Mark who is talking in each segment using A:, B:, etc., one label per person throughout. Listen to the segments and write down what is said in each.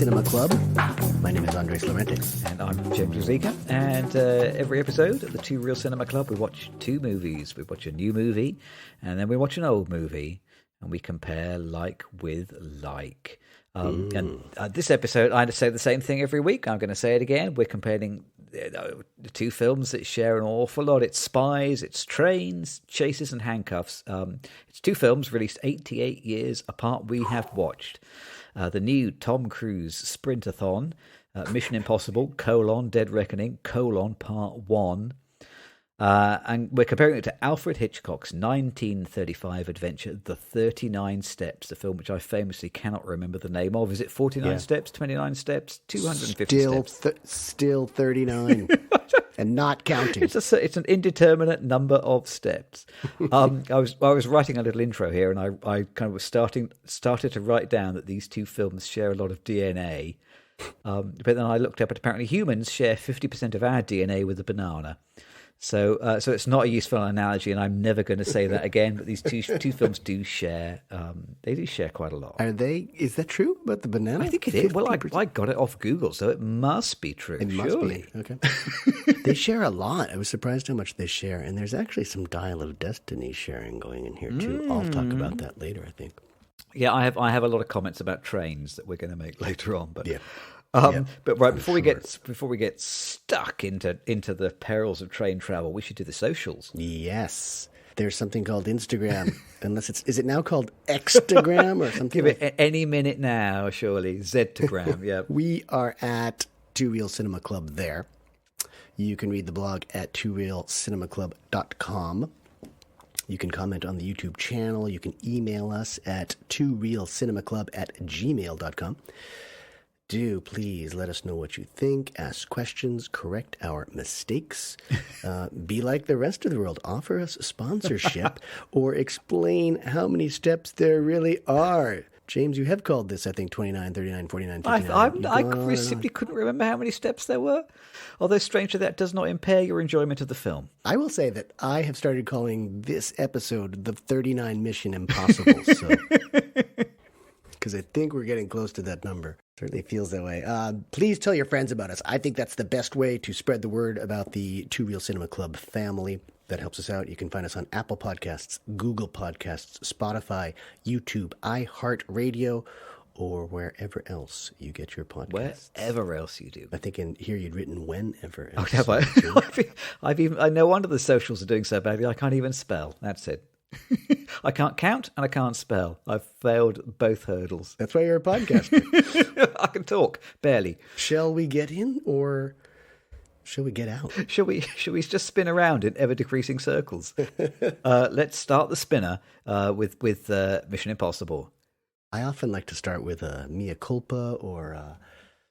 A: Cinema Club. My name is Andres Lorente.
B: And I'm James Ruzika. And every episode of the Two Real Cinema Club, we watch two movies. We watch a new movie, and then we watch an old movie, and we compare like with like. And this episode, I say the same thing every week. I'm going to say it again. We're comparing the two films that share an awful lot. It's Spies, it's Trains, Chases, and Handcuffs. It's two films released 88 years apart. We have watched the new Tom Cruise Sprintathon, Mission Impossible, Dead Reckoning, Part 1. And we're comparing it to Alfred Hitchcock's 1935 adventure, The 39 Steps, the film which I famously cannot remember the name of. Is it 49 steps, 29 steps, 250 steps?
A: Still 39, and not counting.
B: It's an indeterminate number of steps. I was writing a little intro here, and I kind of was started to write down that these two films share a lot of DNA. But then I looked up, and apparently humans share 50% of our DNA with a banana. So it's not a useful analogy, and I'm never going to say that again. But these two films do share. They do share quite a lot.
A: Are they? Is that true about the banana?
B: I think it is. Well, I got it off Google, so it must be true.
A: It must be. Okay. They share a lot. I was surprised how much they share, and there's actually some Dial of Destiny sharing going in here too. I'll talk about that later, I think.
B: Yeah, I have a lot of comments about trains that we're going to make later on. But
A: yeah.
B: But right before we get stuck into the perils of train travel, we should do the socials.
A: Yes, there's something called Instagram. Is it now called Xtagram or something?
B: Give it any minute now, surely. Ztagram, yeah.
A: We are at Two Real Cinema Club there. You can read the blog at tworealcinemaclub.com. You can comment on the YouTube channel. You can email us at tworealcinemaclub@gmail.com. Do please let us know what you think, ask questions, correct our mistakes, be like the rest of the world, offer us sponsorship, or explain how many steps there really are. James, you have called this, I think, 29, 39, 49, 59.
B: I simply couldn't remember how many steps there were. Although, strangely, that does not impair your enjoyment of the film.
A: I will say that I have started calling this episode the 39 Mission Impossible, because I think we're getting close to that number. Certainly feels that way. Please tell your friends about us. I think that's the best way to spread the word about the Two Real Cinema Club family. That helps us out. You can find us on Apple Podcasts, Google Podcasts, Spotify, YouTube, iHeartRadio, or wherever else you get your podcasts.
B: Wherever else you do.
A: I think in here you'd written whenever else.
B: Oh, have I? I no wonder the socials are doing so badly. I can't even spell. That's it. I can't count and I can't spell. I've failed both hurdles.
A: That's why you're a podcaster.
B: I can talk, barely.
A: Shall we get in or shall we get out?
B: Shall we just spin around in ever-decreasing circles? Let's start the spinner with Mission Impossible.
A: I often like to start with a mea culpa or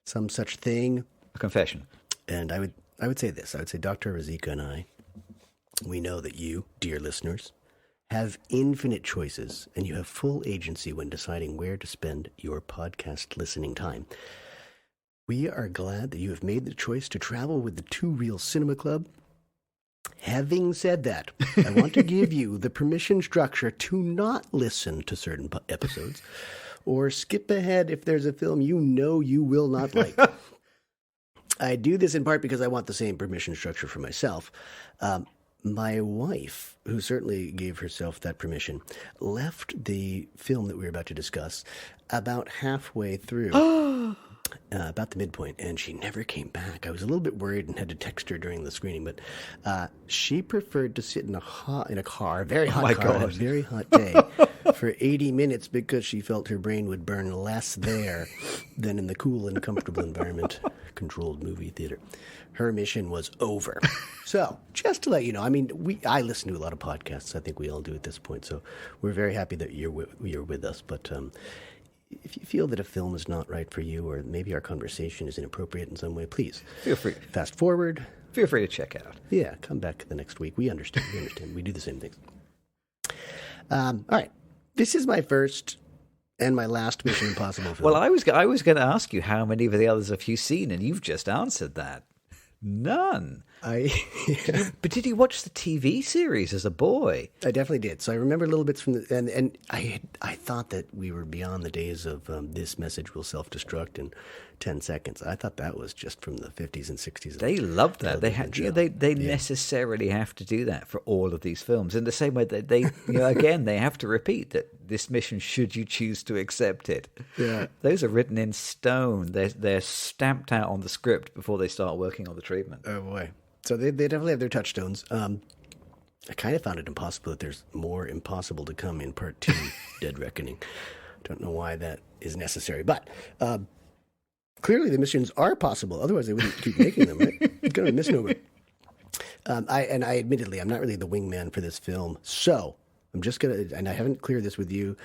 A: some such thing.
B: A confession.
A: And I would say this. I would say Dr. Ruzika and I, we know that you, dear listeners, have infinite choices, and you have full agency when deciding where to spend your podcast listening time. We are glad that you have made the choice to travel with the Two Real Cinema Club. Having said that, I want to give you the permission structure to not listen to certain episodes or skip ahead if there's a film you know you will not like. I do this in part because I want the same permission structure for myself. My wife, who certainly gave herself that permission, left the film that we were about to discuss about halfway through, about the midpoint, and she never came back. I was a little bit worried and had to text her during the screening, but she preferred to sit in a car, very hot car, on a very hot day, for 80 minutes because she felt her brain would burn less there than in the cool and comfortable environment, controlled movie theater. Her mission was over. So, just to let you know, I mean, I listen to a lot of podcasts. I think we all do at this point. So, we're very happy that you're with us. But if you feel that a film is not right for you, or maybe our conversation is inappropriate in some way, please
B: feel free.
A: Fast forward.
B: Feel free to check out.
A: Yeah, come back the next week. We understand. We do the same things. All right. This is my first and my last Mission Impossible film.
B: Well, I was going to ask you how many of the others have you seen, and you've just answered that. None. But did you watch the TV series as a boy?
A: I definitely did. So I remember little bits from the and I thought that we were beyond the days of this message will self-destruct in 10 seconds. I thought that was just from the 50s and 60s.
B: They loved that. They necessarily have to do that for all of these films. In the same way that they again, they have to repeat that this mission, should you choose to accept it.
A: Yeah.
B: Those are written in stone. They're stamped out on the script before they start working on the treatment.
A: Oh, boy. So they definitely have their touchstones. I kind of found it impossible that there's more impossible to come in part 2, Dead Reckoning. Don't know why that is necessary. But clearly the missions are possible. Otherwise, they wouldn't keep making them, right? It's going to be a misnomer. I admittedly, I'm not really the wingman for this film. So I'm just going to, and I haven't cleared this with you,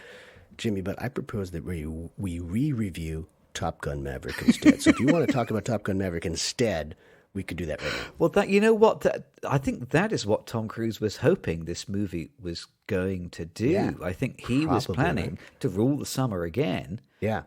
A: Jimmy, but I propose that we re-review Top Gun Maverick instead. So if you want to talk about Top Gun Maverick instead, we could do that right now.
B: Well, you know what? I think that is what Tom Cruise was hoping this movie was going to do.
A: Yeah,
B: I think he was planning to rule the summer again.
A: Yeah.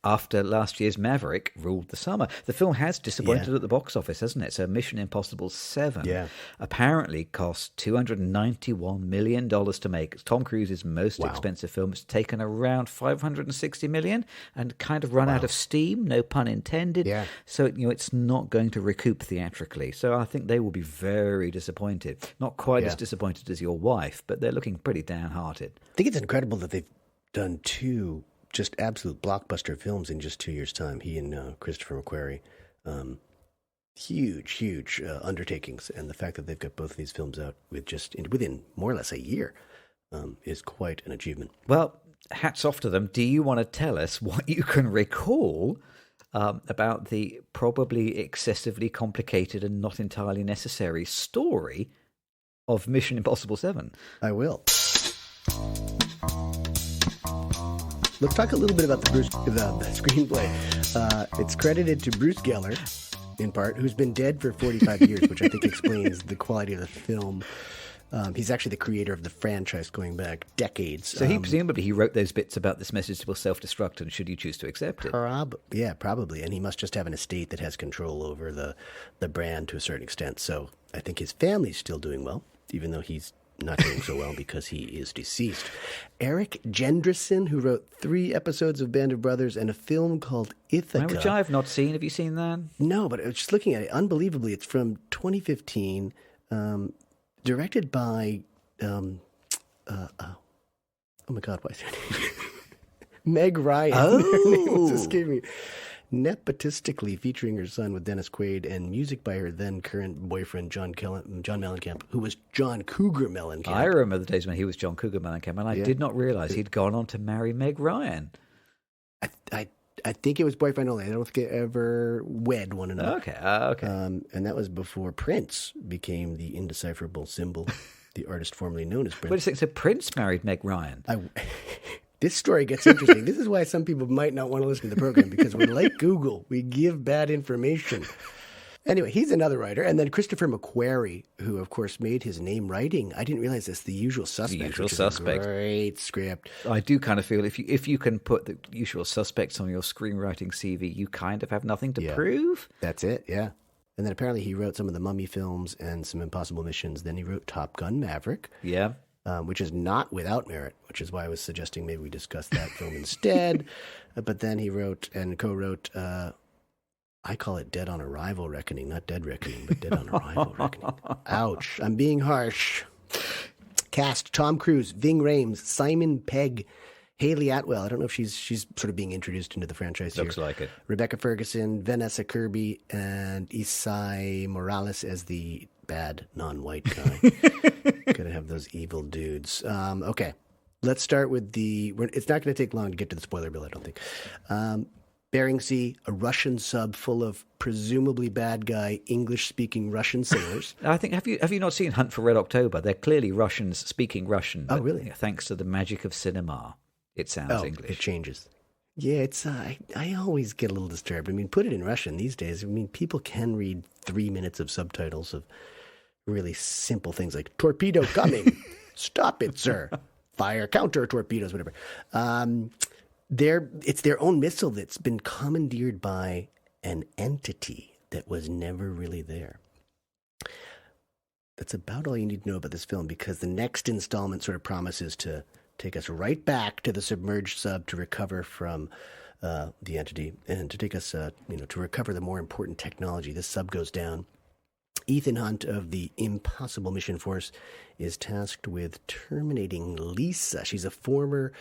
B: After last year's Maverick ruled the summer. The film has disappointed at the box office, hasn't it? So Mission Impossible 7 apparently cost $291 million to make. It's Tom Cruise's most expensive film. It's taken around $560 million and kind of run out of steam, no pun intended.
A: Yeah.
B: So it's not going to recoup theatrically. So I think they will be very disappointed. Not quite as disappointed as your wife, but they're looking pretty downhearted.
A: I think it's incredible that they've done 2 just absolute blockbuster films in just 2 years' time. He and Christopher McQuarrie. Huge undertakings. And the fact that they've got both of these films out within more or less a year is quite an achievement.
B: Well, hats off to them. Do you want to tell us what you can recall about the probably excessively complicated and not entirely necessary story of Mission Impossible 7?
A: I will. Let's talk a little bit about the screenplay. It's credited to Bruce Geller, in part, who's been dead for 45 years, which I think explains the quality of the film. He's actually the creator of the franchise going back decades.
B: So he wrote those bits about this message will self-destruct and should you choose to accept it.
A: Probably. And he must just have an estate that has control over the brand to a certain extent. So I think his family's still doing well, even though he's not doing so well because he is deceased. Eric Jendrison, who wrote 3 episodes of Band of Brothers and a film called Ithaca.
B: Which I have not seen. Have you seen that? No,
A: but I was just looking at it. Unbelievably, it's from 2015, directed by, oh my God, why is her name? Meg Ryan.
B: Oh.
A: Her name was escaping me. Nepotistically featuring her son with Dennis Quaid and music by her then current boyfriend John Mellencamp, who was John Cougar Mellencamp.
B: I remember the days when he was John Cougar Mellencamp, and I did not realize he'd gone on to marry Meg Ryan.
A: I think it was boyfriend only. I don't think they ever wed one another.
B: Okay.
A: And that was before Prince became the indecipherable symbol, the artist formerly known as Prince.
B: Wait a second, so Prince married Meg Ryan?
A: This story gets interesting. This is why some people might not want to listen to the program, because we're like Google. We give bad information. Anyway, he's another writer. And then Christopher McQuarrie, who, of course, made his name writing. I didn't realize this. The Usual Suspects.
B: The Usual Suspects.
A: Great script.
B: I do kind of feel if you can put The Usual Suspects on your screenwriting CV, you kind of have nothing to prove.
A: That's it, yeah. And then apparently he wrote some of the Mummy films and some Impossible Missions. Then he wrote Top Gun Maverick.
B: Yeah.
A: Which is not without merit, which is why I was suggesting maybe we discuss that film instead. But then he wrote and co-wrote, I call it Dead on Arrival Reckoning, not Dead Reckoning, but Dead on Arrival Reckoning. Ouch, I'm being harsh. Cast: Tom Cruise, Ving Rhames, Simon Pegg, Haley Atwell. I don't know if she's sort of being introduced into the franchise
B: Looks like it.
A: Rebecca Ferguson, Vanessa Kirby, and Isai Morales as the bad non-white guy. Gotta have those evil dudes. Okay, let's start with it's not going to take long to get to the spoiler bill, I don't think. Bering Sea, a Russian sub full of presumably bad guy English-speaking Russian sailors.
B: I think have you not seen Hunt for Red October? They're clearly Russians speaking Russian.
A: Oh, really?
B: Thanks to the magic of cinema, it sounds English.
A: It changes. Yeah, it's I always get a little disturbed. I mean, put it in Russian these days. I mean, people can read 3 minutes of subtitles of really simple things like torpedo coming, stop it, sir, fire counter torpedoes, whatever. It's their own missile that's been commandeered by an entity that was never really there. That's about all you need to know about this film, because the next installment sort of promises to take us right back to the submerged sub to recover from the entity, and to take us, to recover the more important technology. This sub goes down. Ethan Hunt of the Impossible Mission Force is tasked with terminating Lisa. She's a former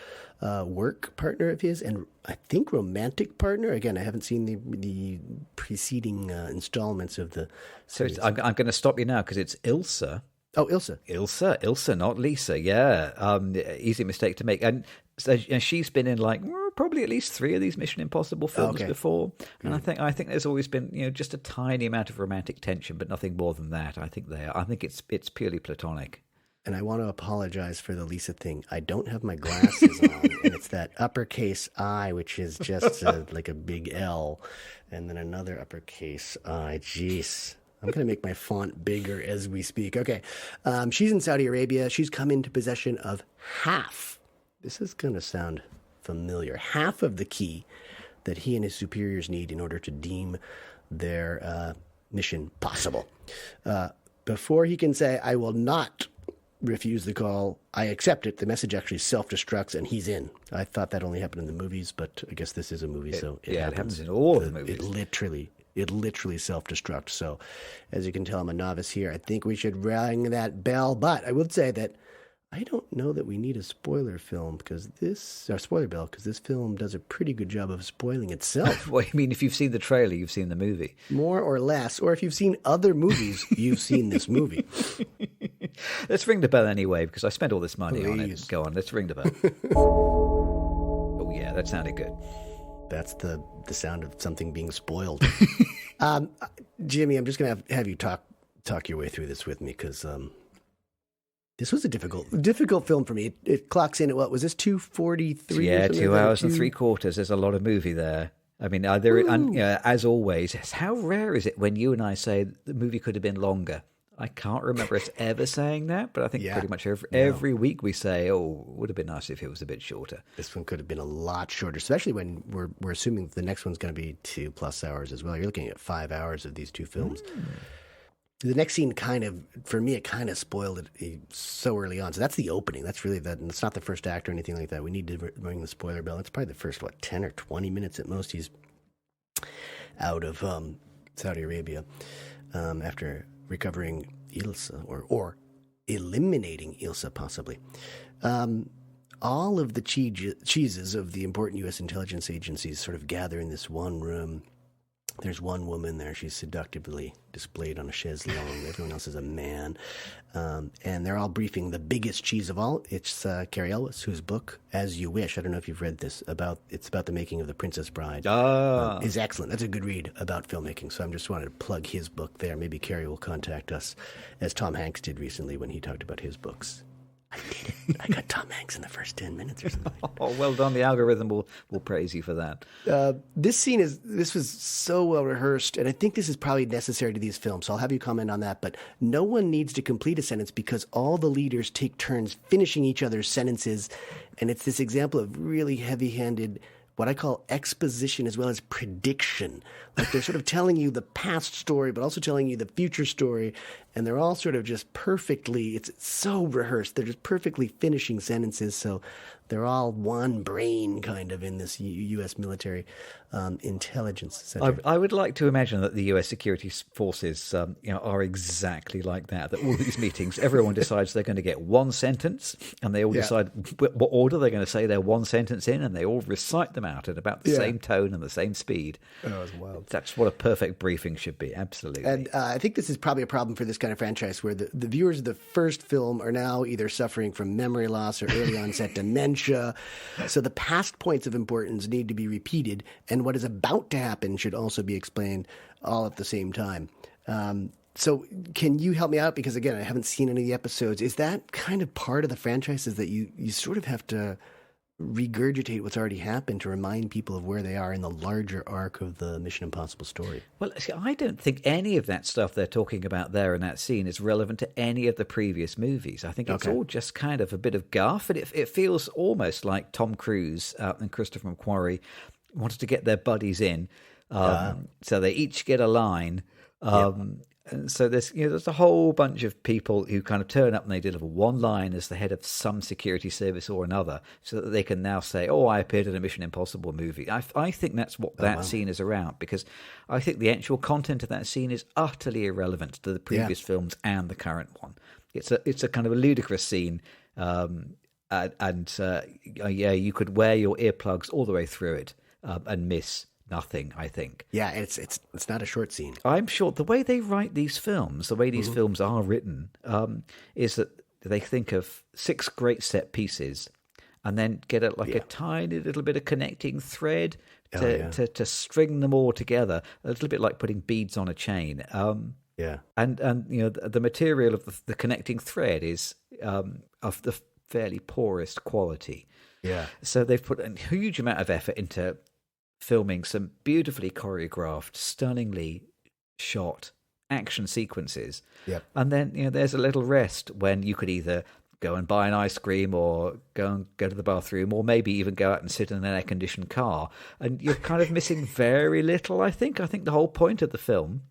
A: work partner of his, and I think romantic partner. Again, I haven't seen the preceding installments of the series.
B: So I'm going to stop you now because it's Ilsa.
A: Oh, Ilsa.
B: Ilsa, not Lisa. Yeah, easy mistake to make. And so she's been in probably at least 3 of these Mission Impossible films before. And I think there's always been just a tiny amount of romantic tension, but nothing more than that. I think it's purely platonic.
A: And I want to apologize for the Lisa thing. I don't have my glasses on, and it's that uppercase I, which is just like a big L, and then another uppercase I. Jeez. I'm going to make my font bigger as we speak. Okay. She's in Saudi Arabia. She's come into possession of half. This is going to sound familiar. Half of the key that he and his superiors need in order to deem their mission possible. Before he can say, I will not refuse the call, I accept it, the message actually self-destructs and he's in. I thought that only happened in the movies, but I guess this is a movie, so it happens
B: in all of the movies.
A: It literally self-destructs. So, as you can tell, I'm a novice here. I think we should ring that bell. But I would say that I don't know that we need a spoiler bell because this film does a pretty good job of spoiling itself.
B: Well, I mean, if you've seen the trailer, you've seen the movie.
A: More or less. Or if you've seen other movies, you've seen this movie.
B: Let's ring the bell anyway, because I spent all this money on it. Go on, let's ring the bell. Oh, yeah, that sounded good.
A: That's the sound of something being spoiled. Jimmy, I'm just going to have you talk your way through this with me, because this was a difficult film for me. It clocks in at, what was this, 2:43?
B: Yeah, 2 hours and 3/4. There's a lot of movie there. I mean, as always, how rare is it when you and I say the movie could have been longer? I can't remember us ever saying that, but I think pretty much every week we say, "Oh, it would have been nice if it was a bit shorter." This
A: one could have been a lot shorter, especially when we're assuming the next one's going to be 2+ hours as well. You're looking at 5 hours of these two films. The next scene for me, it kind of spoiled it so early on. So that's the opening. That's really that. And it's not the first act or anything like that. We need to ring the spoiler bell. It's probably the first 10 or 20 minutes at most. He's out of Saudi Arabia after recovering Ilsa, or eliminating Ilsa, possibly. All of the cheeses of the important U.S. intelligence agencies sort of gather in this one room. There's one woman there. She's seductively displayed on a chaise longue. Everyone else is a man. And they're all briefing the biggest cheese of all. It's Cary Elwes, whose book, As You Wish, I don't know if you've read this, it's about the making of The Princess Bride, is excellent. That's a good read about filmmaking. So I'm just wanted to plug his book there. Maybe Cary will contact us, as Tom Hanks did recently when he talked about his books. I did it. I got Tom Hanks in the first 10 minutes or something.
B: Oh, well done. The algorithm will praise you for that.
A: This was so well rehearsed, and I think this is probably necessary to these films, so I'll have you comment on that. But no one needs to complete a sentence because all the leaders take turns finishing each other's sentences, and it's this example of really heavy-handed, what I call exposition as well as prediction. Like they're sort of telling you the past story, but also telling you the future story. And they're all sort of just perfectly, it's so rehearsed. They're just perfectly finishing sentences. So they're all one brain kind of in this U.S. military intelligence center.
B: I would like to imagine that the U.S. security forces are exactly like that. That all these meetings, everyone decides they're going to get one sentence and they all decide what order they're going to say their one sentence in, and they all recite them out at about the same tone and the same speed.
A: Oh, that's wild.
B: That's what a perfect briefing should be, absolutely.
A: And I think this is probably a problem for this kind of franchise where the viewers of the first film are now either suffering from memory loss or early onset dementia. So the past points of importance need to be repeated, and what is about to happen should also be explained all at the same time. So can you help me out? Because, again, I haven't seen any of the episodes. Is that kind of part of the franchise, is that you sort of have to regurgitate what's already happened to remind people of where they are in the larger arc of the Mission Impossible story?
B: Well, see, I don't think any of that stuff they're talking about there in that scene is relevant to any of the previous movies. I think it's all just kind of a bit of guff, and it feels almost like Tom Cruise and Christopher McQuarrie wanted to get their buddies in, so they each get a line, And so there's a whole bunch of people who kind of turn up and they deliver one line as the head of some security service or another, so that they can now say, "Oh, I appeared in a Mission Impossible movie." I think that's what that scene is around, because I think the actual content of that scene is utterly irrelevant to the previous films and the current one. It's a kind of a ludicrous scene, you could wear your earplugs all the way through it and miss nothing, I think.
A: Yeah, it's not a short scene.
B: I'm sure the way they write these films, the way these films are written, is that they think of 6 great set pieces and then get a tiny little bit of connecting thread to string them all together, a little bit like putting beads on a chain. And the material of the connecting thread is of the fairly poorest quality.
A: Yeah.
B: So they've put a huge amount of effort into filming some beautifully choreographed, stunningly shot action sequences.
A: Yep.
B: And then, there's a little rest when you could either go and buy an ice cream or go to the bathroom, or maybe even go out and sit in an air-conditioned car. And you're kind of missing very little, I think. I think the whole point of the film,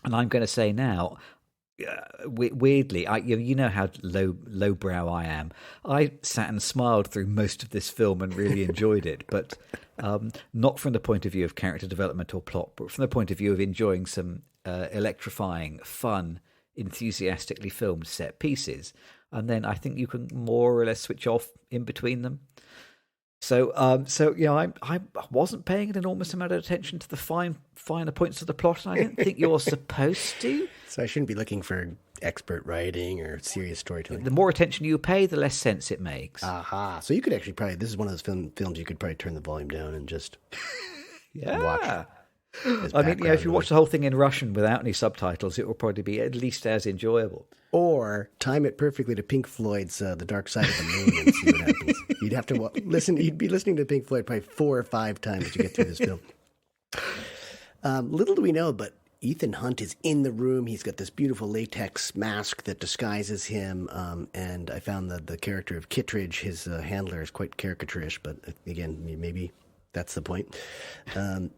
B: and I'm going to say now, weirdly, you know how lowbrow I am. I sat and smiled through most of this film and really enjoyed it, but not from the point of view of character development or plot, but from the point of view of enjoying some electrifying, fun, enthusiastically filmed set pieces. And then I think you can more or less switch off in between them. So I wasn't paying an enormous amount of attention to the finer points of the plot, and I don't think you're supposed to.
A: So I shouldn't be looking for expert writing or serious storytelling.
B: The more attention you pay, the less sense it makes.
A: Aha. So you could actually this is one of those films you could probably turn the volume down and just watch.
B: I mean, if you watch the whole thing in Russian without any subtitles, it will probably be at least as enjoyable.
A: Or time it perfectly to Pink Floyd's The Dark Side of the Moon and see what happens. You'd have to listen. You'd be listening to Pink Floyd probably 4 or 5 times to get through this film. Little do we know, but Ethan Hunt is in the room. He's got this beautiful latex mask that disguises him. And I found that the character of Kittredge, his handler, is quite caricaturish. But again, maybe that's the point.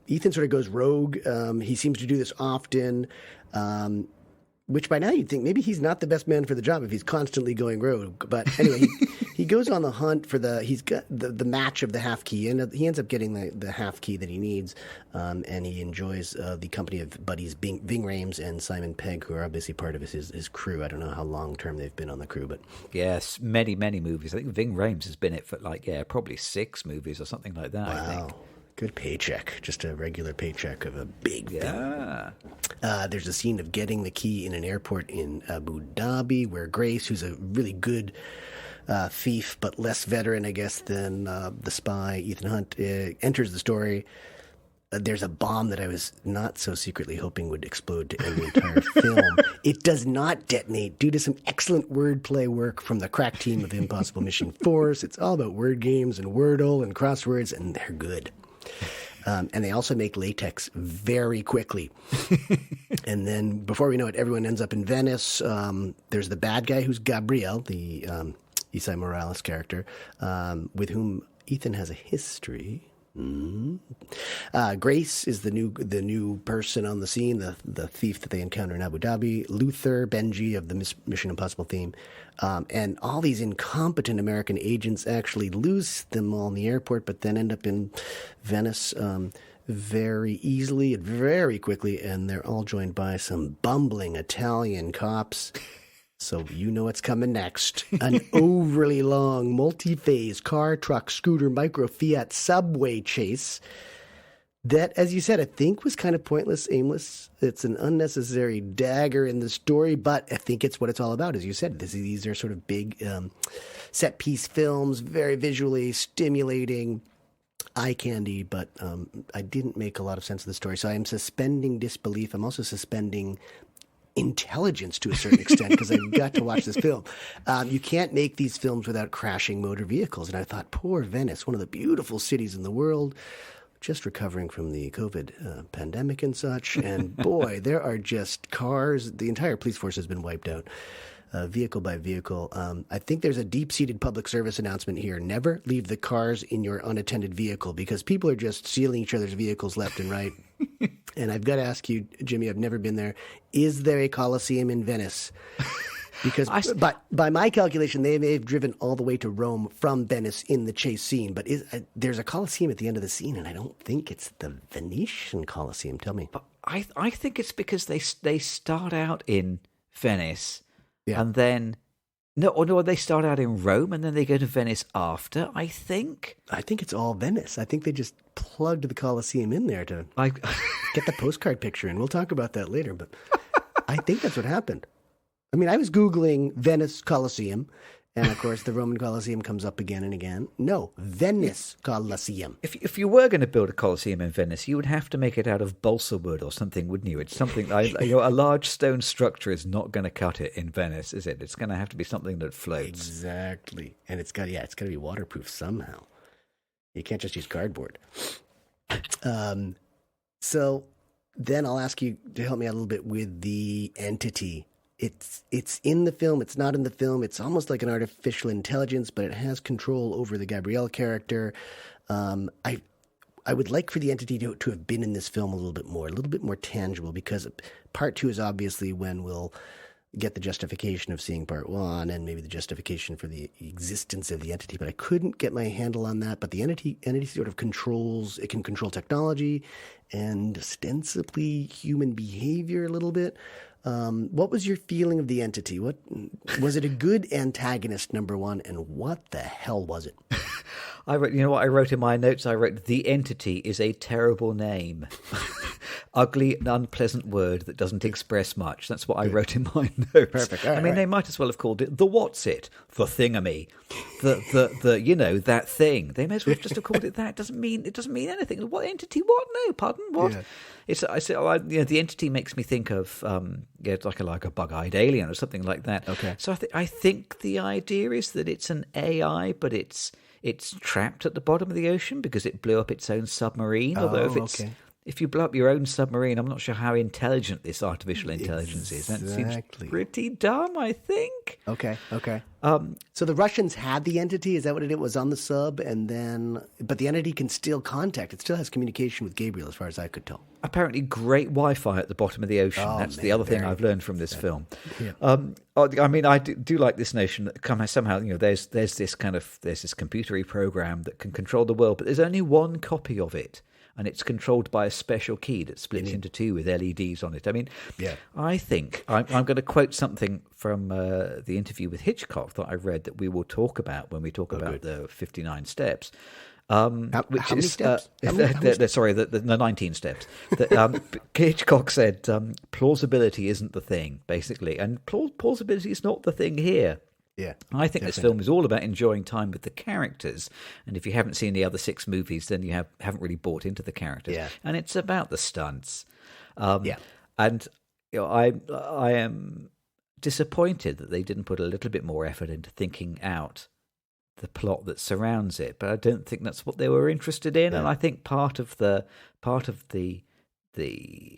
A: Ethan sort of goes rogue. He seems to do this often. Which by now you'd think maybe he's not the best man for the job if he's constantly going rogue. But anyway, he goes on the hunt for he's got the match of the half key, and he ends up getting the half key that he needs. And he enjoys the company of buddies Ving Rhames and Simon Pegg, who are obviously part of his crew. I don't know how long term they've been on the crew, but
B: yes, many movies. I think Ving Rhames has been it for probably 6 movies or something like that.
A: Wow.
B: I think.
A: Good paycheck, just a regular paycheck of a big
B: film.
A: There's a scene of getting the key in an airport in Abu Dhabi where Grace, who's a really good thief but less veteran, I guess, than the spy, Ethan Hunt, enters the story. There's a bomb that I was not so secretly hoping would explode to end the entire film. It does not detonate due to some excellent wordplay work from the crack team of Impossible Mission Force. It's all about word games and Wordle and crosswords, and they're good. And they also make latex very quickly. And then before we know it, everyone ends up in Venice. There's the bad guy who's Gabriel, the Isai Morales character, with whom Ethan has a history. Grace is the new person on the scene, the thief that they encounter in Abu Dhabi. Luther, Benji of the Mission Impossible theme. And all these incompetent American agents actually lose them all in the airport, but then end up in Venice very easily and very quickly, and they're all joined by some bumbling Italian cops. So you know what's coming next. An overly long, multi-phase car, truck, scooter, micro, Fiat subway chase that, as you said, I think was kind of pointless, aimless. It's an unnecessary dagger in the story, but I think it's what it's all about. As you said, these are sort of big set-piece films, very visually stimulating, eye candy, but I didn't make a lot of sense of the story. So I am suspending disbelief. I'm also suspending intelligence to a certain extent because I've got to watch this film. You can't make these films without crashing motor vehicles. And I thought, poor Venice, one of the beautiful cities in the world, just recovering from the COVID pandemic and such. And boy, there are just cars. The entire police force has been wiped out, vehicle by vehicle. I think there's a deep-seated public service announcement here. Never leave the cars in your unattended vehicle because people are just stealing each other's vehicles left and right. And I've got to ask you, Jimmy, I've never been there. Is there a Colosseum in Venice? Because by my calculation, they may have driven all the way to Rome from Venice in the chase scene. But there's a Colosseum at the end of the scene, and I don't think it's the Venetian Colosseum. Tell me.
B: But I think it's because they start out in Venice,
A: Yeah.
B: and then no, they start out in Rome, and then they go to Venice after. I think
A: it's all Venice. I think they just plugged the Colosseum in there to get the postcard picture in. We'll talk about that later, but I think that's what happened. I mean, I was Googling Venice Colosseum, and of course the Roman Colosseum comes up again and again. No, Venice Colosseum.
B: If you were going to build a Colosseum in Venice, you would have to make it out of balsa wood or something, wouldn't you? It's something a large stone structure is not going to cut it in Venice, is it? It's going to have to be something that floats.
A: Exactly, and it's got to be waterproof somehow. You can't just use cardboard. So then I'll ask you to help me out a little bit with the entity. It's in the film. It's not in the film. It's almost like an artificial intelligence, but it has control over the Gabrielle character. I would like for the entity to have been in this film a little bit more tangible, because part 2 is obviously when we'll get the justification of seeing part 1 and maybe the justification for the existence of the entity. But I couldn't get my handle on that. But the entity sort of controls. It can control technology and ostensibly human behavior a little bit. What was your feeling of the entity? What was it a good antagonist, number one, and what the hell was it?
B: I wrote, you know what I wrote in my notes? I wrote, the entity is a terrible name. Ugly and unpleasant word that doesn't express much. That's what I wrote in my notes.
A: Perfect.
B: I mean, they might as well have called it the what's it, the thingamy, the that thing. They may as well just have called it that. It doesn't mean anything. What entity? What? No, pardon. What? Yeah. The entity makes me think of it's like a bug-eyed alien or something like that.
A: Okay.
B: So I think the idea is that it's an
A: Oh,
B: AI, but it's trapped at the bottom of the ocean because it blew up its own submarine. Although if you blow up your own submarine, I'm not sure how intelligent this artificial intelligence is. That seems pretty dumb, I think.
A: Okay. So the Russians had the entity. Is that what it was on the sub? But the entity can still contact. It still has communication with Gabriel, as far as I could tell.
B: Apparently, great Wi-Fi at the bottom of the ocean. That's the other thing I've learned from this film.
A: Yeah.
B: I mean, I do like this notion that somehow, there's this computery program that can control the world, but there's only one copy of it. And it's controlled by a special key that splits into two with LEDs on it. I mean, I think I'm going to quote something from the interview with Hitchcock that I read that we will talk about when we talk about the 59 steps.
A: How many steps?
B: Sorry, the 19 steps. Hitchcock said plausibility isn't the thing, basically. And plausibility is not the thing here.
A: Yeah,
B: I think this film is all about enjoying time with the characters, and if you haven't seen the other 6 movies, then you haven't really bought into the characters.
A: Yeah.
B: And it's about the stunts. And I am disappointed that they didn't put a little bit more effort into thinking out the plot that surrounds it, but I don't think that's what they were interested in. Yeah. And I think part of the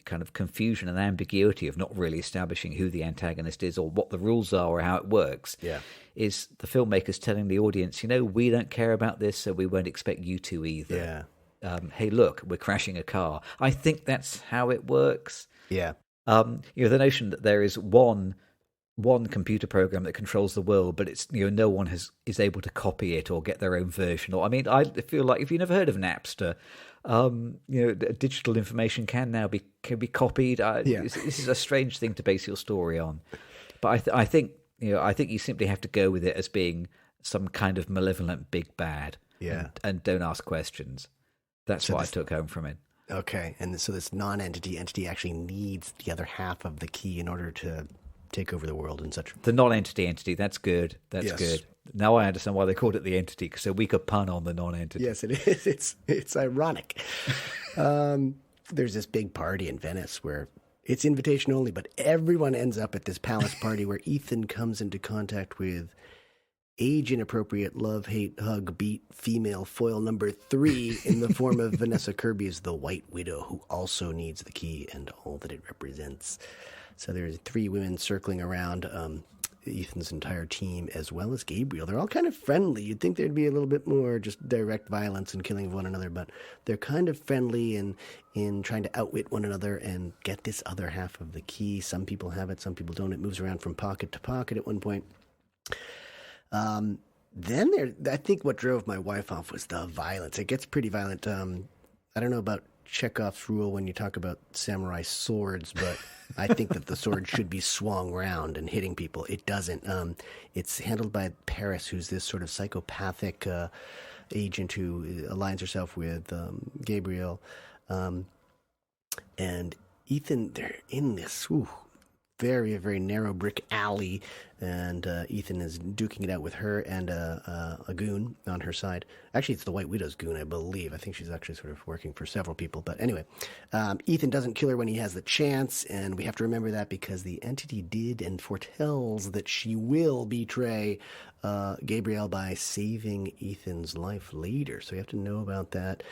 B: kind of confusion and ambiguity of not really establishing who the antagonist is or what the rules are or how it works is the filmmakers telling the audience, we don't care about this, so we won't expect you to either. Yeah. Hey, look, we're crashing a car. I think that's how it works.
A: Yeah.
B: The notion that there is one computer program that controls the world, but it's no one is able to copy it or get their own version. Or I feel like if you've never heard of Napster, digital information can be copied. This is a strange thing to base your story on, but I think you simply have to go with it as being some kind of malevolent big bad.
A: Yeah,
B: and don't ask questions. That's what I took home from it.
A: Okay, and so this entity actually needs the other half of the key in order to take over the world and such.
B: The non-entity. That's good. That's good. Now I understand why they called it the entity, so we could pun on the non-entity.
A: Yes, it is. It's ironic. There's this big party in Venice where it's invitation only, but everyone ends up at this palace party where Ethan comes into contact with age-inappropriate love, hate, hug, beat female foil number 3 in the form of Vanessa Kirby as the White Widow, who also needs the key and all that it represents. So there's 3 women circling around. Ethan's entire team, as well as Gabriel. They're all kind of friendly. You'd think there'd be a little bit more just direct violence and killing of one another, but they're kind of friendly in trying to outwit one another and get this other half of the key. Some people have it, some people don't. It moves around from pocket to pocket at one point. I think what drove my wife off was the violence. It gets pretty violent. I don't know about Chekhov's rule when you talk about samurai swords, but I think that the sword should be swung round and hitting people. It doesn't. It's handled by Paris, who's this sort of psychopathic agent who aligns herself with Gabriel. And Ethan, they're in this very, very narrow brick alley, and Ethan is duking it out with her and a goon on her side. Actually, it's the White Widow's goon, I believe. I think she's actually sort of working for several people. But anyway, Ethan doesn't kill her when he has the chance, and we have to remember that because the entity did and foretells that she will betray Gabriel by saving Ethan's life later. So we have to know about that.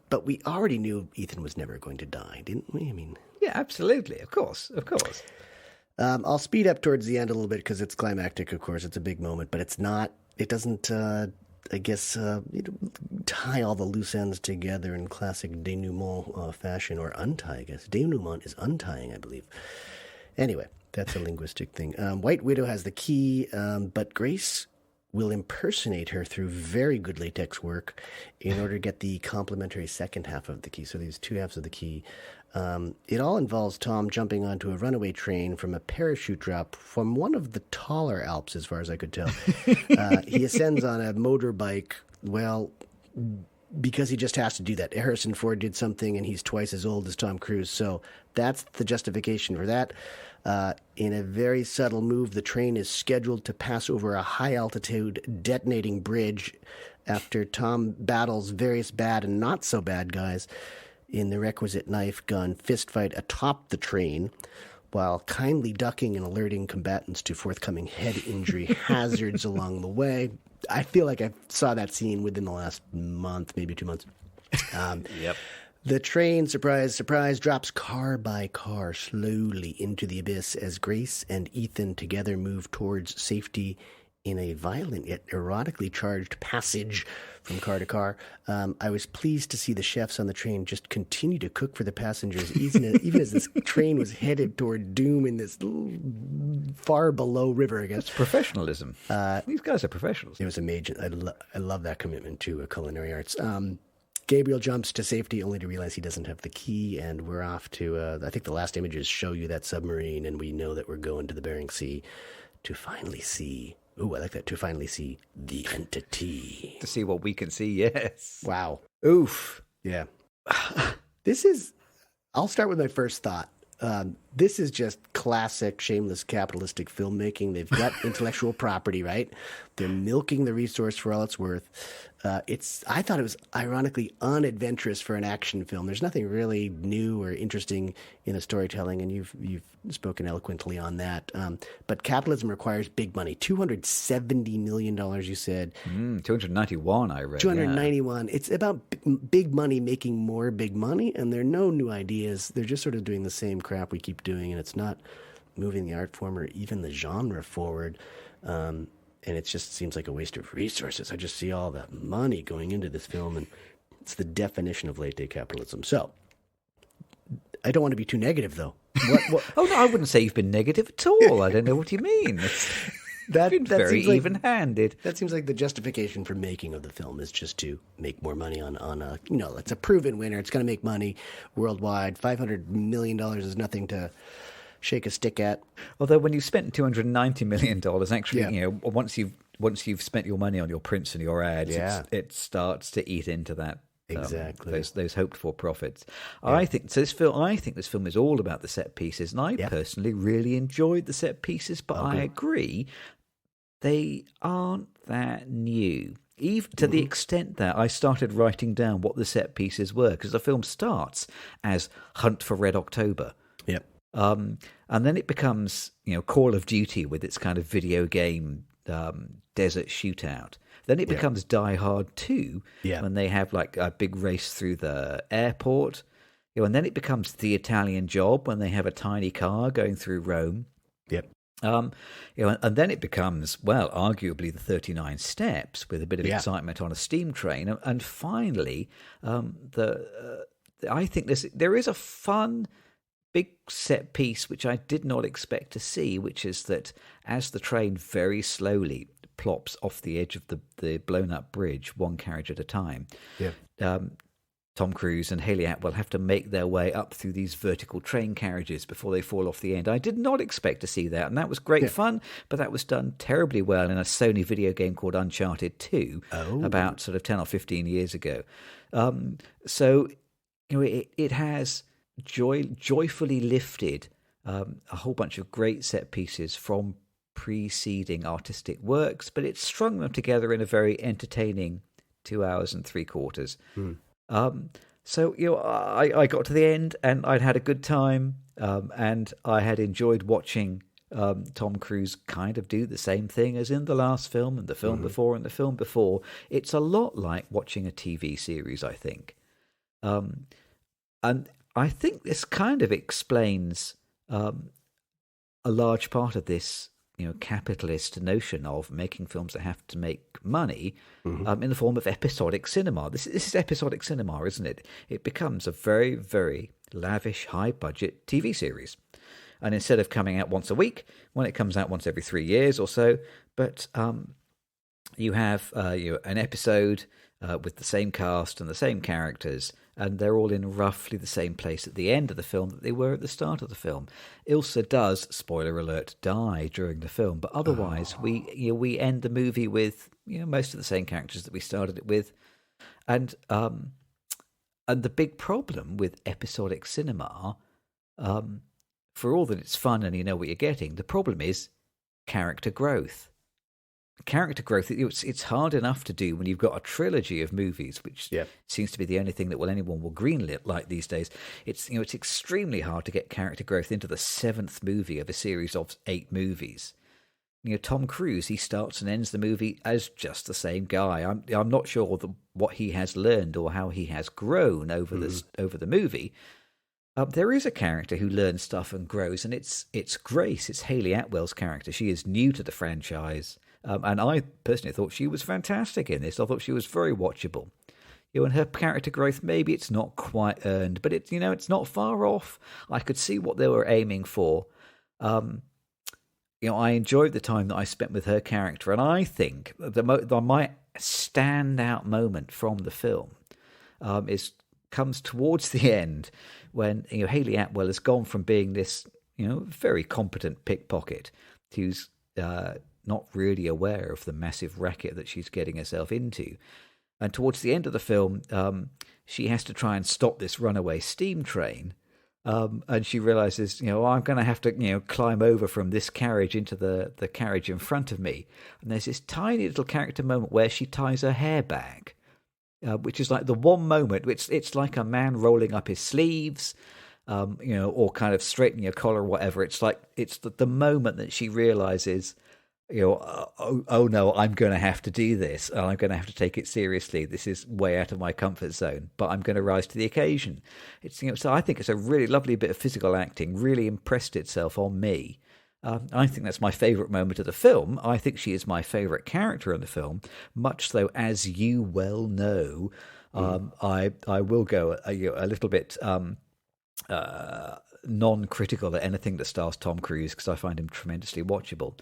A: But we already knew Ethan was never going to die, didn't we? I mean...
B: Yeah, absolutely. Of course.
A: I'll speed up towards the end a little bit because it's climactic, of course. It's a big moment, but it doesn't, tie all the loose ends together in classic denouement fashion, or untie, I guess. Denouement is untying, I believe. Anyway, that's a linguistic thing. White Widow has the key, but Grace will impersonate her through very good latex work in order to get the complementary second half of the key. So these two halves of the key. It all involves Tom jumping onto a runaway train from a parachute drop from one of the taller Alps, as far as I could tell. He ascends on a motorbike, because he just has to do that. Harrison Ford did something, and he's twice as old as Tom Cruise, so that's the justification for that. In a very subtle move, the train is scheduled to pass over a high-altitude detonating bridge after Tom battles various bad and not-so-bad guys in the requisite knife gun fistfight atop the train, while kindly ducking and alerting combatants to forthcoming head injury hazards along the way. I feel like I saw that scene within the last month, maybe 2 months.
B: Yep.
A: The train, surprise, surprise, drops car by car slowly into the abyss as Grace and Ethan together move towards safety in a violent yet erotically charged passage from car to car. I was pleased to see the chefs on the train just continue to cook for the passengers, even as this train was headed toward doom in this far below river, I guess.
B: That's professionalism. These guys are professionals.
A: It was amazing. I love that commitment to culinary arts. Gabriel jumps to safety only to realize he doesn't have the key, and we're off to, I think the last images show you that submarine, and we know that we're going to the Bering Sea to finally see... Ooh, I like that. To finally see the entity.
B: To see what we can see, yes.
A: Wow.
B: Oof.
A: Yeah. I'll start with my first thought. This is just classic, shameless, capitalistic filmmaking. They've got intellectual property, right? They're milking the resource for all it's worth. I thought it was ironically unadventurous for an action film. There's nothing really new or interesting in the storytelling, and you've spoken eloquently on that. But capitalism requires big money. $270 million, you said.
B: 291, I read.
A: 291. Yeah. It's about big money making more big money, and there are no new ideas. They're just sort of doing the same crap we keep doing, and it's not moving the art form or even the genre forward. And it just seems like a waste of resources. I just see all the money going into this film, and it's the definition of late-day capitalism. So, I don't want to be too negative, though. What?
B: Oh, no, I wouldn't say you've been negative at all. I don't know what you mean. That's been very even-handed.
A: That seems like the justification for making of the film is just to make more money on a, it's a proven winner. It's going to make money worldwide. $500 million is nothing to shake a stick at.
B: Although when you spent $290 million, actually, once you've spent your money on your prints and your ads, it starts to eat into that.
A: Exactly.
B: Those hoped for profits. Yeah. I think this film is all about the set pieces, and I personally really enjoyed the set pieces, but I agree they aren't that new. Even to the extent that I started writing down what the set pieces were, because the film starts as Hunt for Red October.
A: Yep.
B: And then it becomes, Call of Duty with its kind of video game desert shootout. Then it becomes Die Hard 2 when they have like a big race through the airport. And then it becomes The Italian Job when they have a tiny car going through Rome.
A: Yep.
B: And then it becomes, well, arguably the 39 steps with a bit of excitement on a steam train. And finally, I think there is a fun big set piece which I did not expect to see, which is that as the train very slowly plops off the edge of the blown up bridge, one carriage at a time, Tom Cruise and Hayley Atwell have to make their way up through these vertical train carriages before they fall off the end. I did not expect to see that, and that was great fun, but that was done terribly well in a Sony video game called Uncharted 2 about sort of 10 or 15 years ago. So, it has joyfully lifted a whole bunch of great set pieces from preceding artistic works, but it's strung them together in a very entertaining 2 hours and 3/4. So I got to the end and I'd had a good time, and I had enjoyed watching Tom Cruise kind of do the same thing as in the last film and the film before and the film before. It's a lot like watching a TV series, I think. And I think this kind of explains a large part of this, capitalist notion of making films that have to make money in the form of episodic cinema. This is episodic cinema, isn't it? It becomes a very, very lavish, high-budget TV series. And instead of coming out once a week, when it comes out once every 3 years or so, but you have an episode with the same cast and the same characters, and they're all in roughly the same place at the end of the film that they were at the start of the film. Ilsa does, spoiler alert, die during the film, but otherwise we end the movie with most of the same characters that we started it with, and the big problem with episodic cinema, for all that it's fun and you know what you're getting, the problem is character growth. Character growth, it's hard enough to do when you've got a trilogy of movies, which seems to be the only thing that anyone will greenlit like these days. It's extremely hard to get character growth into the 7th movie of a series of 8 movies. Tom Cruise, he starts and ends the movie as just the same guy. I'm not sure what he has learned or how he has grown over the movie. There is a character who learns stuff and grows, and it's Grace. It's Hayley Atwell's character. She is new to the franchise. And I personally thought she was fantastic in this. I thought she was very watchable. And her character growth, maybe it's not quite earned, but it's not far off. I could see what they were aiming for. I enjoyed the time that I spent with her character, and I think my standout moment from the film comes towards the end when Hayley Atwell has gone from being this very competent pickpocket who's not really aware of the massive racket that she's getting herself into. And towards the end of the film, she has to try and stop this runaway steam train. And she realizes, I'm going to have to, climb over from this carriage into the carriage in front of me. And there's this tiny little character moment where she ties her hair back, which is like the one moment, it's like a man rolling up his sleeves, or kind of straightening your collar or whatever. It's like, it's the moment that she realizes, oh no, I'm going to have to do this, and I'm going to have to take it seriously. This is way out of my comfort zone, but I'm going to rise to the occasion. It's so I think it's a really lovely bit of physical acting. Really impressed itself on me. I think that's my favourite moment of the film. I think she is my favourite character in the film. Much though, as you well know, I will go a little bit non-critical at anything that stars Tom Cruise because I find him tremendously watchable.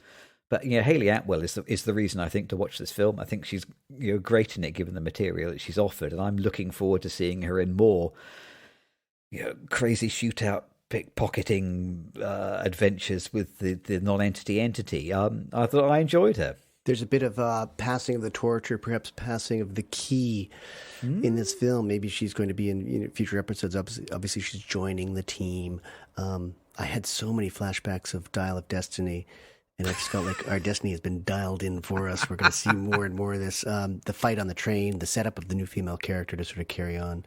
B: But Hayley Atwell is the reason I think to watch this film. I think she's great in it, given the material that she's offered, and I'm looking forward to seeing her in more crazy shootout pickpocketing adventures with the non-entity entity. I thought I enjoyed her.
A: There's a bit of passing of the torch, or perhaps passing of the key in this film. Maybe she's going to be in future episodes. Obviously, she's joining the team. I had so many flashbacks of Dial of Destiny. And I just felt like our destiny has been dialed in for us. We're going to see more and more of this. The fight on the train, the setup of the new female character to sort of carry on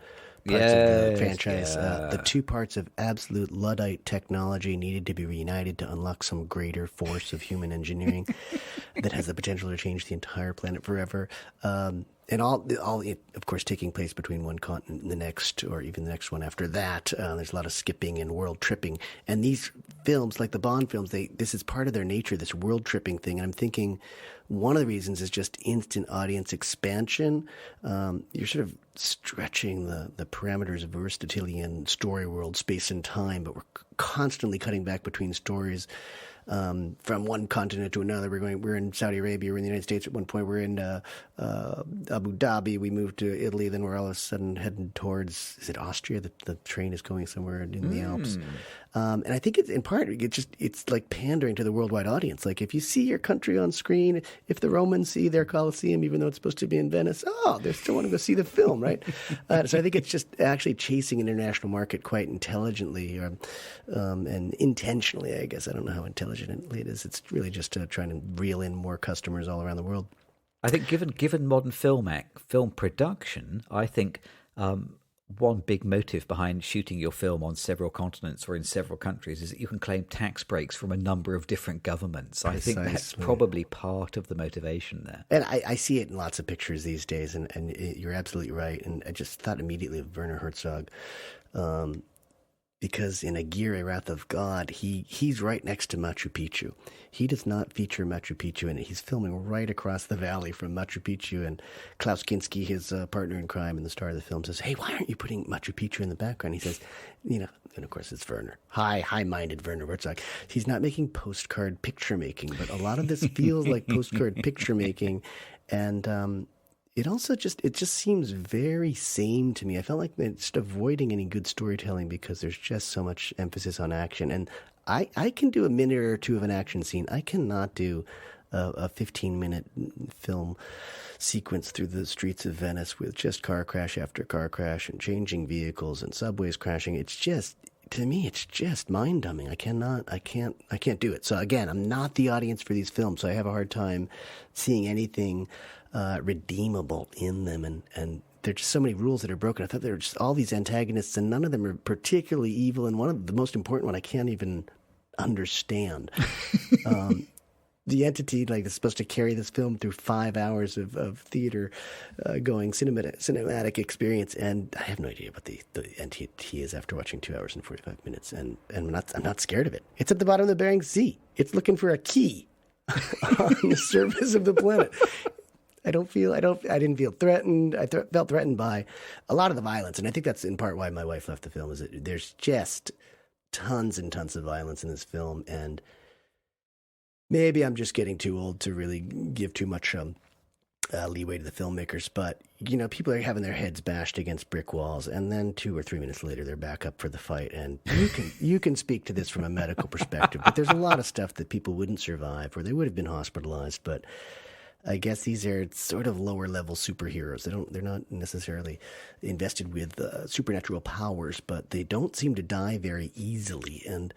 A: parts of the franchise. The 2 parts of absolute Luddite technology needed to be reunited to unlock some greater force of human engineering that has the potential to change the entire planet forever. And all it, of course, taking place between one continent and the next, or even the next one after that. There's a lot of skipping and world tripping. And these films, like the Bond films, this is part of their nature, this world tripping thing. And I'm thinking one of the reasons is just instant audience expansion. You're sort of stretching the parameters of Aristotelian story world, space and time, but we're constantly cutting back between stories. From one continent to another. We're in Saudi Arabia, we're in the United States at one point, we're in Abu Dhabi, we moved to Italy, then we're all of a sudden heading towards, is it Austria? The train is going somewhere in the Alps. And I think it's in part, it's like pandering to the worldwide audience. Like if you see your country on screen, if the Romans see their Colosseum, even though it's supposed to be in Venice, they're still want to go see the film, right? So I think it's just actually chasing an international market quite intelligently and intentionally, I guess. I don't know how intelligent it is. It's really just trying to reel in more customers all around the world.
B: I think given modern film production, I think one big motive behind shooting your film on several continents or in several countries is that you can claim tax breaks from a number of different governments.
A: Precisely.
B: I think that's probably part of the motivation there.
A: And I see it in lots of pictures these days, and you're absolutely right. And I just thought immediately of Werner Herzog. Because in Aguirre, Wrath of God, he's right next to Machu Picchu. He does not feature Machu Picchu in it. He's filming right across the valley from Machu Picchu. And Klaus Kinski, his partner in crime and the star of the film, says, "Hey, why aren't you putting Machu Picchu in the background?" He says, and of course it's Werner, high-minded Werner Herzog. He's not making postcard picture making, but a lot of this feels like postcard picture making, and it also just seems very same to me. I felt like they're just avoiding any good storytelling because there's just so much emphasis on action. And I can do a minute or two of an action scene. I cannot do a 15-minute film sequence through the streets of Venice with just car crash after car crash and changing vehicles and subways crashing. It's just, to me, it's just mind-numbing. I can't do it. So again, I'm not the audience for these films, so I have a hard time seeing anything redeemable in them, and there are just so many rules that are broken. I thought there were just all these antagonists, and none of them are particularly evil, and one of the most important one I can't even understand. The entity that's supposed to carry this film through 5 hours of theater going cinematic experience, and I have no idea what the entity is after watching 2 hours and 45 minutes, and I'm not scared of it. It's at the bottom of the Bering Sea. It's looking for a key on the surface of the planet. I didn't feel threatened. I felt threatened by a lot of the violence. And I think that's in part why my wife left the film, is that there's just tons and tons of violence in this film. And maybe I'm just getting too old to really give too much leeway to the filmmakers. But, people are having their heads bashed against brick walls. And then 2 or 3 minutes later, they're back up for the fight. And you can speak to this from a medical perspective. But there's a lot of stuff that people wouldn't survive, or they would have been hospitalized. But I guess these are sort of lower level superheroes. They're not necessarily invested with supernatural powers, but they don't seem to die very easily. And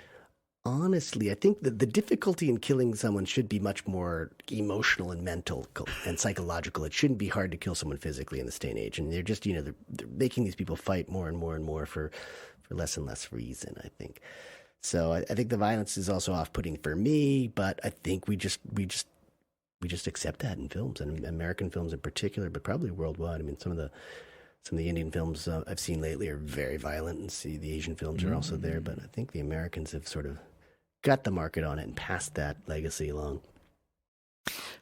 A: honestly, I think that the difficulty in killing someone should be much more emotional and mental and psychological. It shouldn't be hard to kill someone physically in this day and age. And they're just, they're making these people fight more and more and more for less and less reason, I think. So I think the violence is also off-putting for me, but I think we just accept that in films, and American films in particular, but probably worldwide. I mean, some of the Indian films I've seen lately are very violent, and the Asian films are also there. But I think the Americans have sort of got the market on it and passed that legacy along.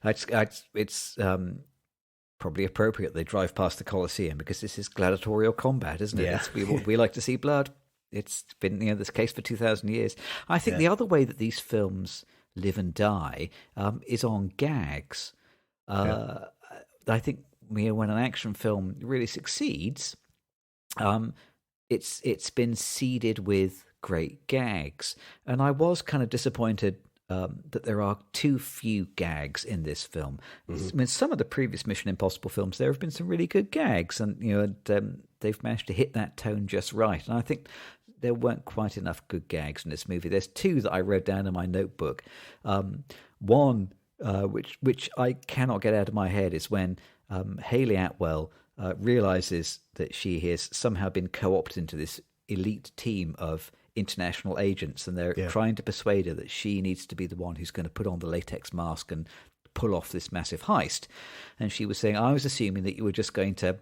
B: It's probably appropriate they drive past the Colosseum because this is gladiatorial combat, isn't it?
A: Yeah.
B: We like to see blood. It's been this case for 2,000 years. I think the other way that these films live and die is on gags. I think when an action film really succeeds, it's been seeded with great gags, and I was kind of disappointed that there are too few gags in this film. Mm-hmm. I mean, some of the previous Mission Impossible films, there have been some really good gags, and they've managed to hit that tone just right. And I think there weren't quite enough good gags in this movie. There's 2 that I wrote down in my notebook. One, which I cannot get out of my head, is when Hayley Atwell realizes that she has somehow been co-opted into this elite team of international agents, and they're trying to persuade her that she needs to be the one who's going to put on the latex mask and pull off this massive heist. And she was saying, I was assuming that you were just going to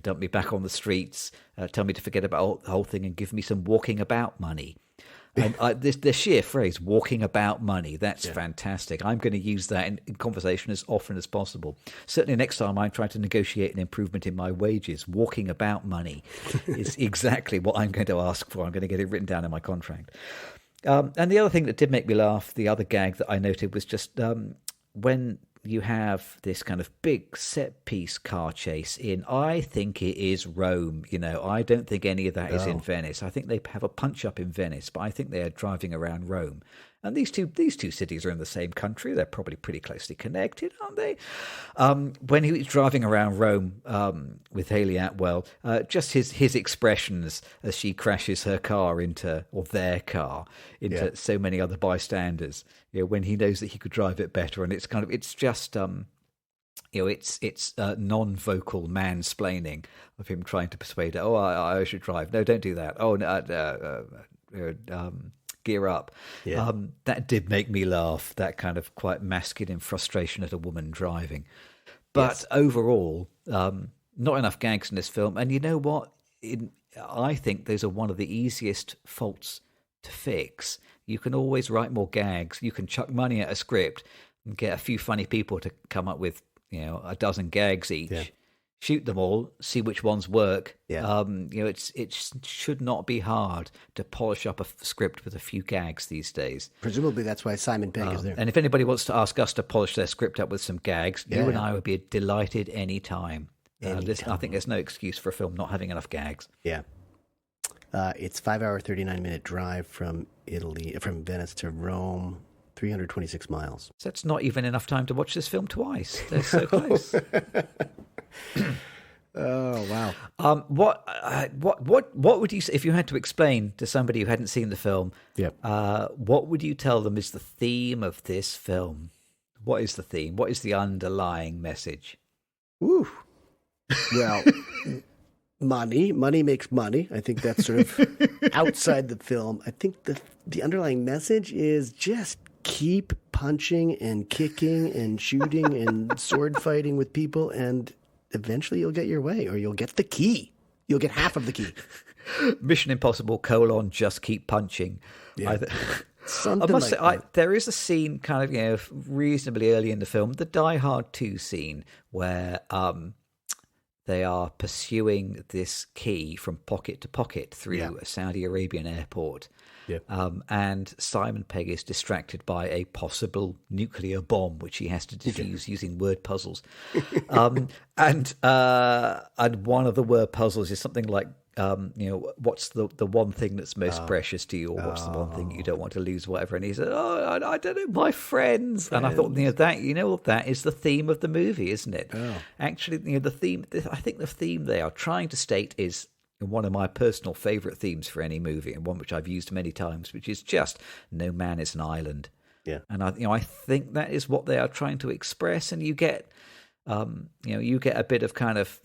B: dump me back on the streets, tell me to forget about the whole thing and give me some walking about money. And the sheer phrase "walking about money" that's fantastic. I'm going to use that in conversation as often as possible. Certainly, next time I'm trying to negotiate an improvement in my wages, "walking about money" is exactly what I'm going to ask for. I'm going to get it written down in my contract. And the other thing that did make me laugh, the other gag that I noted was just when you have this kind of big set piece car chase in, I think it is Rome. I don't think any of that is in Venice. I think they have a punch up in Venice, but I think they are driving around Rome. And these two cities are in the same country. They're probably pretty closely connected, aren't they? When he was driving around Rome with Hayley Atwell, just his expressions as she crashes her car into so many other bystanders. When he knows that he could drive it better, and it's just it's non-vocal mansplaining of him trying to persuade her. Oh, I should drive. No, don't do that. Oh, no, gear up. Yeah. That did make me laugh, that kind of quite masculine frustration at a woman driving. But overall, not enough gags in this film. And you know what? I think those are one of the easiest faults to fix. You can always write more gags. You can chuck money at a script and get a few funny people to come up with, a dozen gags each. Yeah. Shoot them all, see which ones work. Yeah. It should not be hard to polish up a script with a few gags these days.
A: Presumably that's why Simon Pegg is there.
B: And if anybody wants to ask us to polish their script up with some gags, you and I would be delighted any time. I think there's no excuse for a film not having enough gags.
A: Yeah. It's 5-hour, 39-minute drive from Venice to Rome, 326 miles.
B: So that's not even enough time to watch this film twice. They're so close.
A: Oh wow!
B: What would you say if you had to explain to somebody who hadn't seen the film?
A: Yep.
B: What would you tell them is the theme of this film? What is the theme? What is the underlying message?
A: Ooh. Well, money makes money. I think that's sort of outside the film. I think the underlying message is just keep punching and kicking and shooting and sword fighting with people, and eventually you'll get your way, or you'll get the key. You'll get half of the key.
B: Mission Impossible : just keep punching.
A: Yeah.
B: I must say, there is a scene kind of reasonably early in the film, the Die Hard 2 scene, where they are pursuing this key from pocket to pocket through a Saudi Arabian airport. Yep. And Simon Pegg is distracted by a possible nuclear bomb, which he has to defuse using word puzzles. And one of the word puzzles is something like, what's the one thing that's most precious to you, or what's the one thing you don't want to lose, whatever. And he said, I don't know, my friends. And I thought, that is the theme of the movie, isn't it? Oh. Actually, I think the theme they are trying to state is one of my personal favourite themes for any movie, and one which I've used many times, which is just no man is an island. Yeah. And I think that is what they are trying to express, and you get a bit of kind of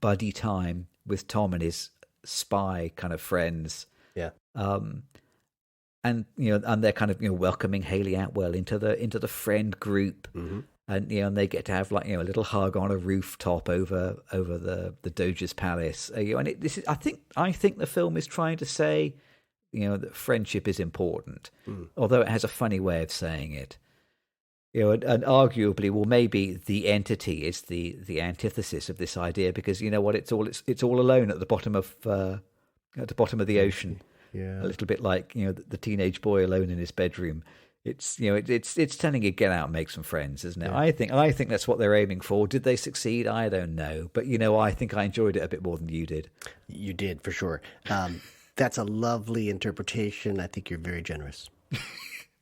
B: buddy time with Tom and his spy kind of friends. Yeah. And they're kind of welcoming Hayley Atwell into the friend group. Mm-hmm. And and they get to have a little hug on a rooftop over the Doge's palace. And I think the film is trying to say that friendship is important, although it has a funny way of saying it. And arguably, maybe the entity is the antithesis of this idea, because it's all alone at the bottom of the ocean. Yeah, a little bit like the teenage boy alone in his bedroom. It's it's telling you get out and make some friends, isn't it? Yeah. I think that's what they're aiming for. Did they succeed? I don't know, but I think I enjoyed it a bit more than you did.
A: You did, for sure. That's a lovely interpretation. I think you're very generous.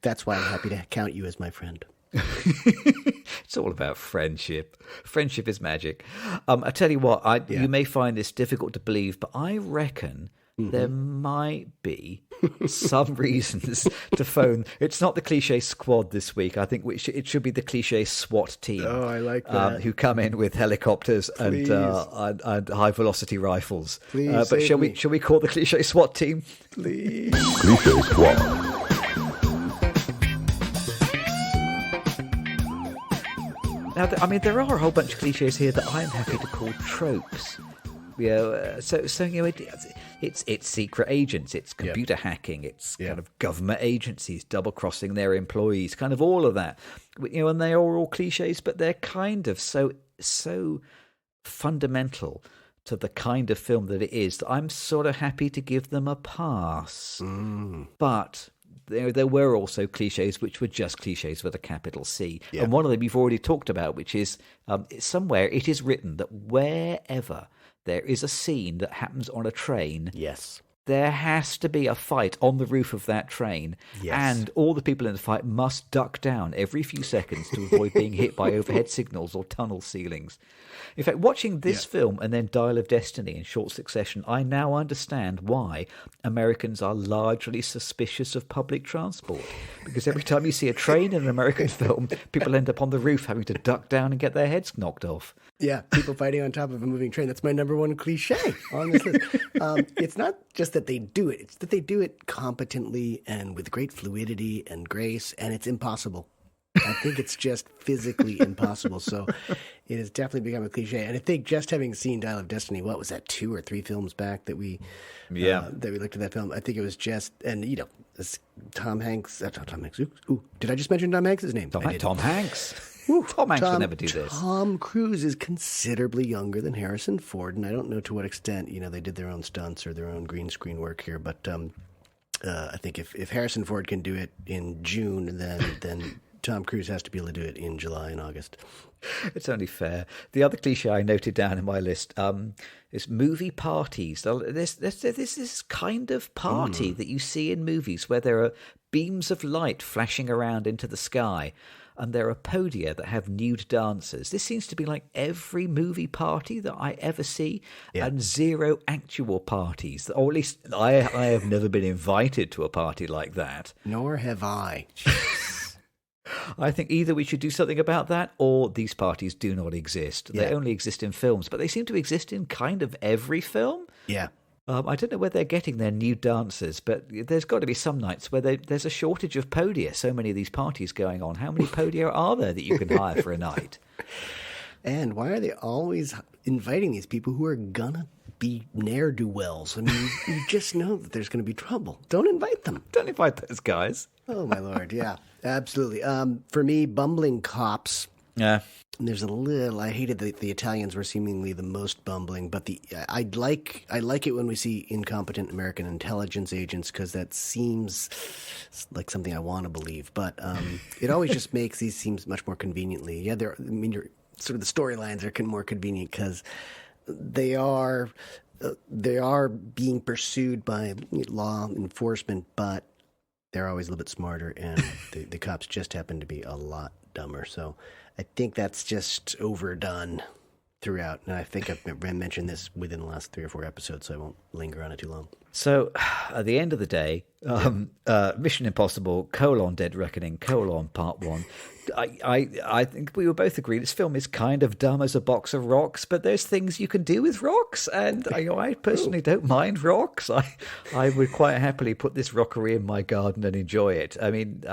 A: That's why I'm happy to count you as my friend.
B: It's all about friendship. Friendship is magic. I tell you what, you may find this difficult to believe, but I reckon there might be some reasons to phone. It's not the cliche squad this week. I think it should be the cliche SWAT team.
A: Oh, I like that.
B: Who come in with helicopters and high velocity rifles.
A: Please,
B: but shall we call the cliche SWAT team?
A: Please.
C: Cliche SWAT.
B: Now, there are a whole bunch of cliches here that I'm happy to call tropes. So it's secret agents, it's computer hacking, it's kind of government agencies double crossing their employees, kind of all of that. And they are all cliches, but they're kind of so fundamental to the kind of film that it is that I'm sort of happy to give them a pass. But there were also cliches which were just cliches with a capital C. And one of them you've already talked about, which is somewhere it is written that wherever there is a scene that happens on a train, there has to be a fight on the roof of that train, and all the people in the fight must duck down every few seconds to avoid being hit by overhead signals or tunnel ceilings. In fact, watching this film and then Dial of Destiny in short succession, I now understand why Americans are largely suspicious of public transport. Because every time you see a train in an American film, people end up on the roof having to duck down and get their heads knocked off.
A: Yeah, people fighting on top of a moving train. That's my number one cliche on this list. It's not just that they do it. It's that they do it competently and with great fluidity and grace, and it's impossible. I think it's just physically impossible. So it has definitely become a cliche. And I think just having seen Dial of Destiny, what was that, 2 or 3 films back that we looked at that film? I think it was just, and Tom Hanks. Ooh, did I just mention Tom Hanks' name?
B: Tom Hanks. Tom Hanks would never do this.
A: Tom Cruise is considerably younger than Harrison Ford, and I don't know to what extent they did their own stunts or their own green screen work here. But I think if Harrison Ford can do it in June, then Tom Cruise has to be able to do it in July and August.
B: It's only fair. The other cliche I noted down in my list is movie parties. This kind of party that you see in movies where there are beams of light flashing around into the sky, and there are podia that have nude dancers. This seems to be like every movie party that I ever see, and zero actual parties. Or at least I have never been invited to a party like that.
A: Nor have I.
B: I think either we should do something about that, or these parties do not exist. They only exist in films, but they seem to exist in kind of every film.
A: Yeah.
B: I don't know where they're getting their new dancers, but there's got to be some nights where there's a shortage of podia. So many of these parties going on. How many podia are there that you can hire for a night?
A: And why are they always inviting these people who are gonna be ne'er-do-wells? I mean, you just know that there's going to be trouble. Don't invite them.
B: Don't invite those guys.
A: Oh, my Lord. Yeah, absolutely. For me, bumbling cops.
B: Yeah.
A: There's a little. I hated that the Italians were seemingly the most bumbling, but I like it when we see incompetent American intelligence agents, because that seems like something I want to believe. But it always just makes these seems much more conveniently. Yeah, you're sort of the storylines are more convenient because they are being pursued by law enforcement, but they're always a little bit smarter, and the cops just happen to be a lot dumber. So I think that's just overdone throughout. And I think I've mentioned this within the last 3 or 4 episodes, so I won't linger on it too long.
B: So at the end of the day, Mission Impossible, Dead Reckoning, Part 1. I think we were both agreed this film is kind of dumb as a box of rocks, but there's things you can do with rocks, and I personally don't mind rocks. I would quite happily put this rockery in my garden and enjoy it. I mean,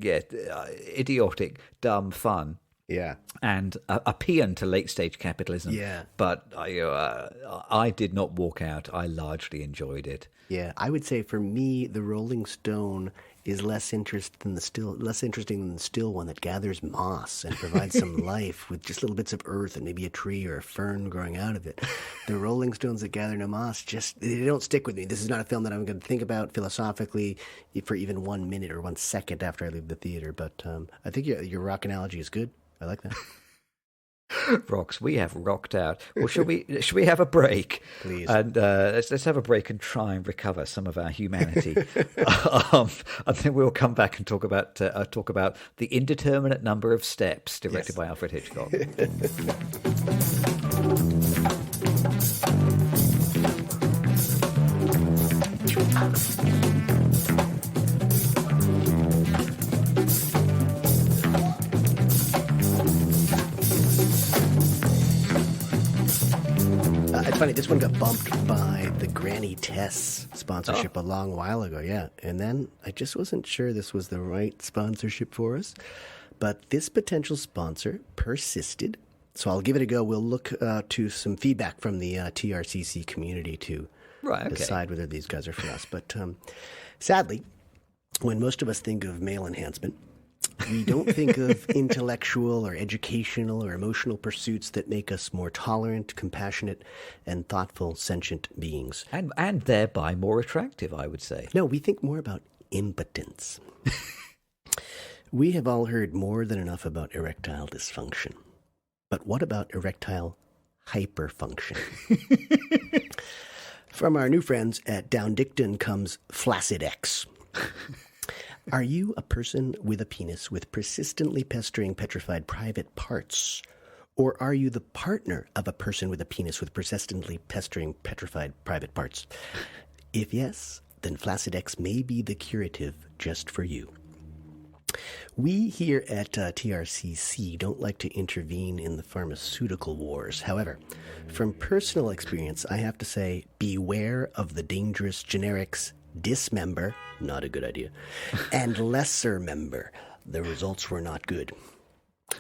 B: idiotic, dumb fun.
A: Yeah.
B: And a paean to late-stage capitalism.
A: Yeah.
B: But I did not walk out. I largely enjoyed it.
A: Yeah, I would say for me, the Rolling Stone is less interesting than the still one that gathers moss and provides some life with just little bits of earth and maybe a tree or a fern growing out of it. The Rolling Stones that gather no moss, they don't stick with me. This is not a film that I'm going to think about philosophically for even 1 minute or 1 second after I leave the theater. But I think your rock analogy is good. I like that.
B: Rocks, we have rocked out. Well, should we have a break?
A: Please.
B: And let's have a break and try and recover some of our humanity. And then we'll come back and talk about The Indeterminate Number of Steps, directed by Alfred Hitchcock.
A: It's funny, this one got bumped by the Granny Tess sponsorship a long while ago, yeah. And then I just wasn't sure this was the right sponsorship for us. But this potential sponsor persisted. So I'll give it a go. We'll look to some feedback from the TRCC community to decide whether these guys are for us. But sadly, when most of us think of male enhancement, we don't think of intellectual or educational or emotional pursuits that make us more tolerant, compassionate, and thoughtful, sentient beings.
B: And thereby more attractive, I would say.
A: No, we think more about impotence. We have all heard more than enough about erectile dysfunction. But what about erectile hyperfunction? From our new friends at Down Dicton comes Flaccid X. Are you a person with a penis with persistently pestering petrified private parts? Or are you the partner of a person with a penis with persistently pestering petrified private parts? If yes, then Flaccid X may be the curative just for you. We here at TRCC don't like to intervene in the pharmaceutical wars. However, from personal experience, I have to say, beware of the dangerous generics dismember, not a good idea, and lesser member. The results were not good.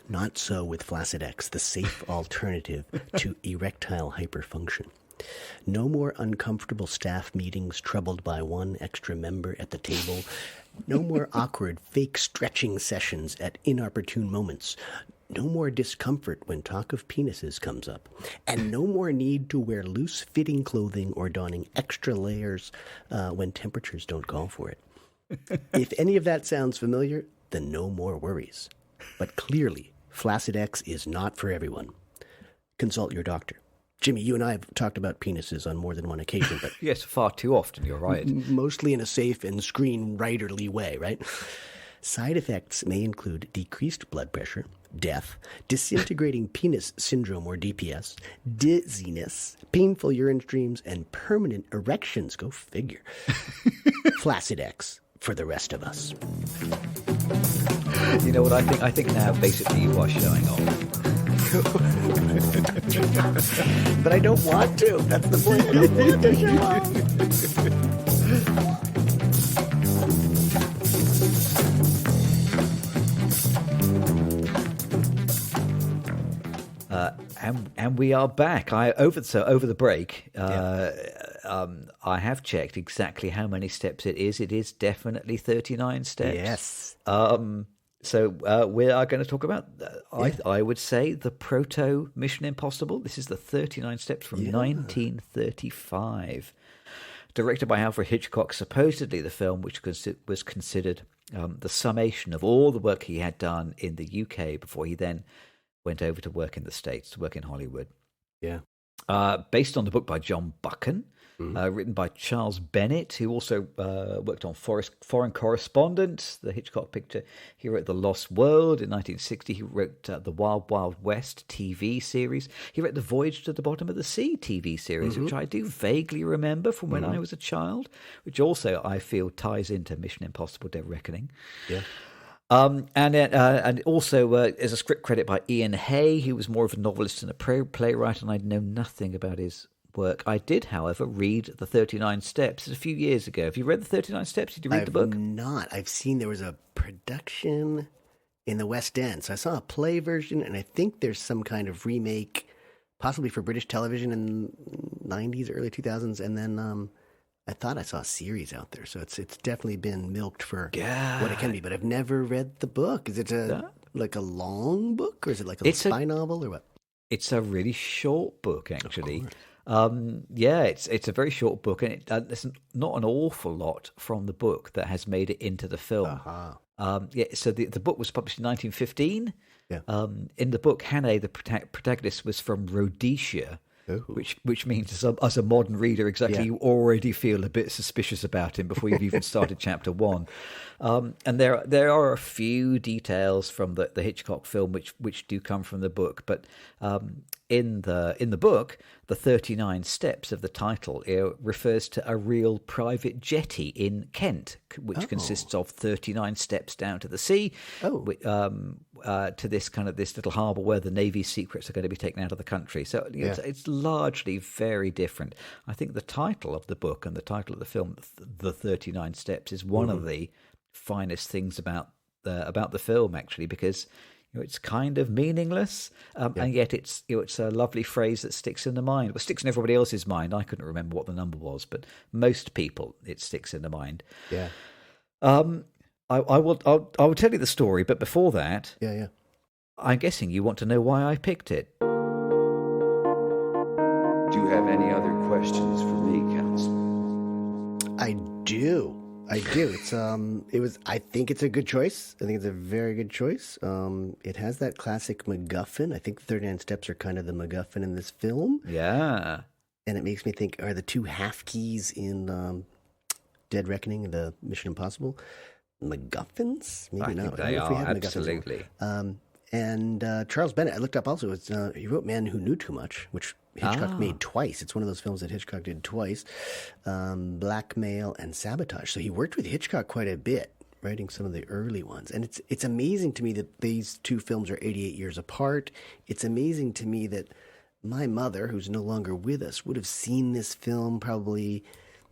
A: Not so with Flaccid X, the safe alternative to erectile hyperfunction. No more uncomfortable staff meetings troubled by one extra member at the table. No more awkward fake stretching sessions at inopportune moments. No more discomfort when talk of penises comes up. And no more need to wear loose-fitting clothing or donning extra layers when temperatures don't call for it. If any of that sounds familiar, then no more worries. But clearly, Flaccid X is not for everyone. Consult your doctor. Jimmy, you and I have talked about penises on more than one occasion, but
B: yes, far too often, you're right.
A: Mostly in a safe and screenwriterly way, right? Side effects may include decreased blood pressure, death, disintegrating penis syndrome or DPS, dizziness, painful urine streams, and permanent erections. Go figure. Flaccid X for the rest of us.
B: You know what I think? I think now basically you are showing off.
A: But I don't want to. That's the point. I don't want to show
B: off. And we are back. Over the break, I have checked exactly how many steps it is. It is definitely 39 steps.
A: Yes.
B: So we are going to talk about, I would say, the proto Mission Impossible. This is the 39 steps from 1935. Directed by Alfred Hitchcock, supposedly the film which was considered the summation of all the work he had done in the UK before he then went over to work in the States, to work in Hollywood.
A: Yeah.
B: Based on the book by John Buchan, written by Charles Bennett, who also worked on Foreign Correspondent, the Hitchcock picture. He wrote The Lost World in 1960. He wrote The Wild Wild West TV series. He wrote The Voyage to the Bottom of the Sea TV series, which I do vaguely remember from when I was a child, which also I feel ties into Mission Impossible: Dead Reckoning.
A: Yeah.
B: And also there's a script credit by Ian Hay. He was more of a novelist and a playwright, and I know nothing about his work. I did, however, read The 39 Steps a few years ago. Have you read The 39 Steps? Did you read the book?
A: I've not. I've seen there was a production in the West End. So I saw a play version, and I think there's some kind of remake, possibly for British television in the 90s, early 2000s, and then I thought I saw a series out there, so it's definitely been milked for what it can be. But I've never read the book. Is it like a long book, or is it like a spy novel, or what?
B: It's a really short book, actually. It's a very short book, and there's not an awful lot from the book that has made it into the film. So the book was published in 1915. Yeah. In the book, Hannah, the protagonist, was from Rhodesia. Which means, as a modern reader, you already feel a bit suspicious about him before you've even started chapter 1. And there are a few details from the Hitchcock film which do come from the book, but in the book, the 39 steps of the title refers to a real private jetty in Kent, which consists of 39 steps down to the sea, to this little harbour where the Navy's secrets are going to be taken out of the country. So it's largely very different. I think the title of the book and the title of the film, The 39 Steps, is one of the finest things about the film, actually, because it's kind of meaningless, and yet it's it's a lovely phrase that sticks in the mind. It sticks in everybody else's mind. I couldn't remember what the number was, but most people it sticks in the mind.
A: Yeah.
B: I will tell you the story, but before that,
A: Yeah.
B: I'm guessing you want to know why I picked it.
C: Do you have any other questions for me, Counselor?
A: I do. I think it's a good choice. I think it's a very good choice. It has that classic MacGuffin. I think 39 Steps are kind of the MacGuffin in this film.
B: Yeah.
A: And it makes me think, are the two half keys in Dead Reckoning, the Mission Impossible, MacGuffins? Maybe
B: I
A: not.
B: think
A: I
B: they
A: don't know if we
B: are,
A: have MacGuffins
B: absolutely.
A: And Charles Bennett, I looked up also, he wrote Man Who Knew Too Much, which Hitchcock made twice. It's one of those films that Hitchcock did twice, Blackmail and Sabotage. So he worked with Hitchcock quite a bit, writing some of the early ones. And it's amazing to me that these two films are 88 years apart. It's amazing to me that my mother, who's no longer with us, would have seen this film probably,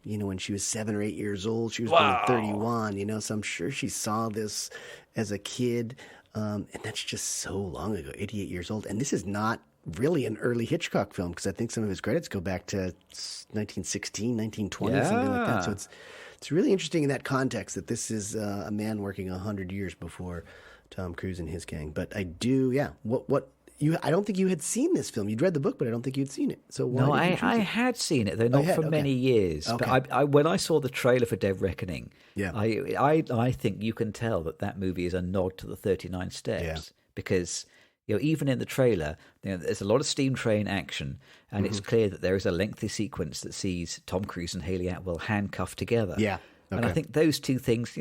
A: when she was 7 or 8 years old. She was born in 31, so I'm sure she saw this as a kid. And that's just so long ago, 88 years old. And this is not really an early Hitchcock film, because I think some of his credits go back to 1916, 1920, something like that. So it's really interesting in that context that this is a man working 100 years before Tom Cruise and his gang. But I do, I don't think you had seen this film. You'd read the book, but I don't think you'd seen it. So why
B: No,
A: did you choose
B: I
A: it?
B: had seen it, though not for many years.
A: Okay.
B: But I when I saw the trailer for Dead Reckoning,
A: Yeah.
B: I think you can tell that movie is a nod to the 39 Steps, because even in the trailer, there's a lot of steam train action, and it's clear that there is a lengthy sequence that sees Tom Cruise and Hayley Atwell handcuffed together.
A: Yeah.
B: And I think those two things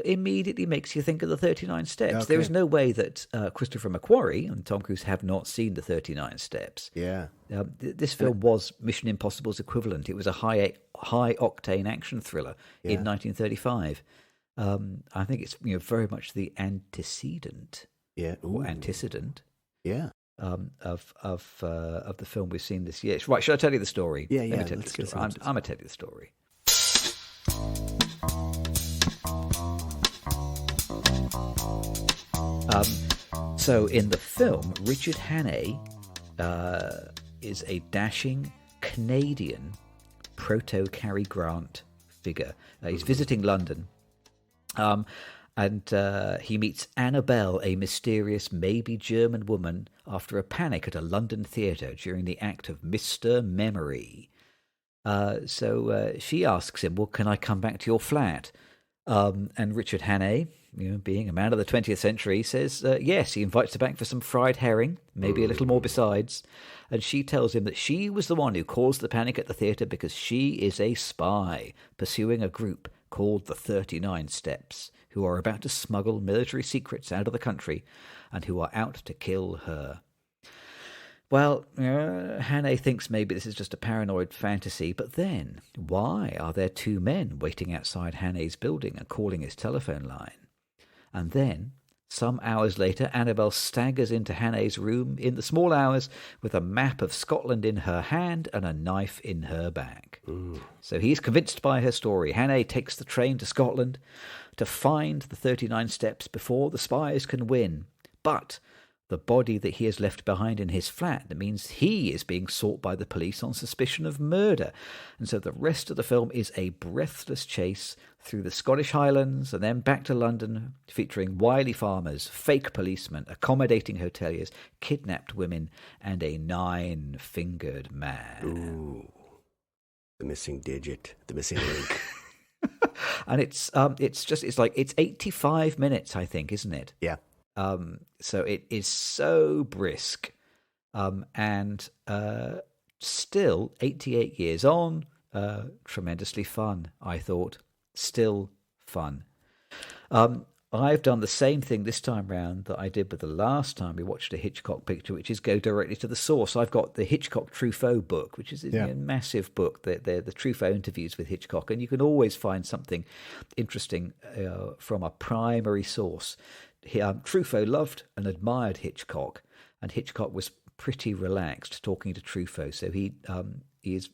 B: immediately makes you think of the 39 Steps.
A: Okay.
B: There is no way that Christopher McQuarrie and Tom Cruise have not seen the 39 Steps.
A: Yeah.
B: This film was Mission Impossible's equivalent. It was a high octane action thriller in 1935. I think it's very much the antecedent or antecedent of the film we've seen this year. Right, should I tell you the story?
A: Yeah.
B: Let me tell you
A: Let's
B: the
A: get
B: story. I'm going to tell you the story. So in the film, Richard Hannay is a dashing Canadian proto-Cary Grant figure. He's visiting London, and he meets Annabelle, a mysterious, maybe German woman, after a panic at a London theatre during the act of Mr. Memory. So she asks him, well, can I come back to your flat? And Richard Hannay, being a man of the 20th century, says yes. He invites her back for some fried herring, maybe a little more besides. And she tells him that she was the one who caused the panic at the theatre because she is a spy pursuing a group called the 39 Steps, who are about to smuggle military secrets out of the country and who are out to kill her. Well, Hannay thinks maybe this is just a paranoid fantasy, but then, why are there two men waiting outside Hannay's building and calling his telephone line? And then, some hours later, Annabelle staggers into Hannay's room in the small hours with a map of Scotland in her hand and a knife in her bag. So he's convinced by her story. Hannay takes the train to Scotland to find the 39 Steps before the spies can win. But the body that he has left behind in his flat, that means he is being sought by the police on suspicion of murder. And so the rest of the film is a breathless chase through the Scottish Highlands and then back to London, featuring wily farmers, fake policemen, accommodating hoteliers, kidnapped women, and a 9-fingered man.
A: Ooh. The missing digit, the missing link.
B: And it's 85 minutes, I think, isn't it?
A: Yeah.
B: So it is so brisk, and still 88 years on, tremendously fun, I thought. Still fun. I've done the same thing this time round that I did with the last time we watched a Hitchcock picture, which is go directly to the source. I've got the Hitchcock Truffaut book, which is a massive book, the Truffaut interviews with Hitchcock, and you can always find something interesting from a primary source. Truffaut loved and admired Hitchcock, and Hitchcock was pretty relaxed talking to Truffaut, so he is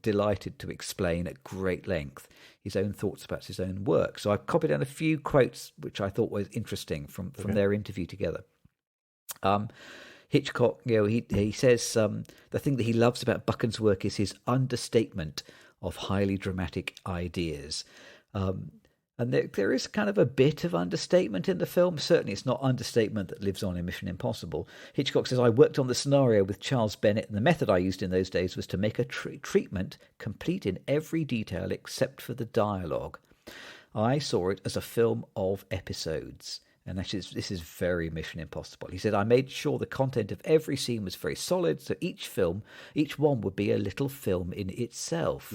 B: delighted to explain at great length his own thoughts about his own work. So I copied down a few quotes which I thought was interesting from their interview together. Hitchcock, he says the thing that he loves about Buchan's work is his understatement of highly dramatic ideas. And there is kind of a bit of understatement in the film. Certainly it's not understatement that lives on in Mission Impossible. Hitchcock says, I worked on the scenario with Charles Bennett, and the method I used in those days was to make a treatment complete in every detail except for the dialogue. I saw it as a film of episodes. And this is very Mission Impossible. He said, I made sure the content of every scene was very solid, so each one would be a little film in itself.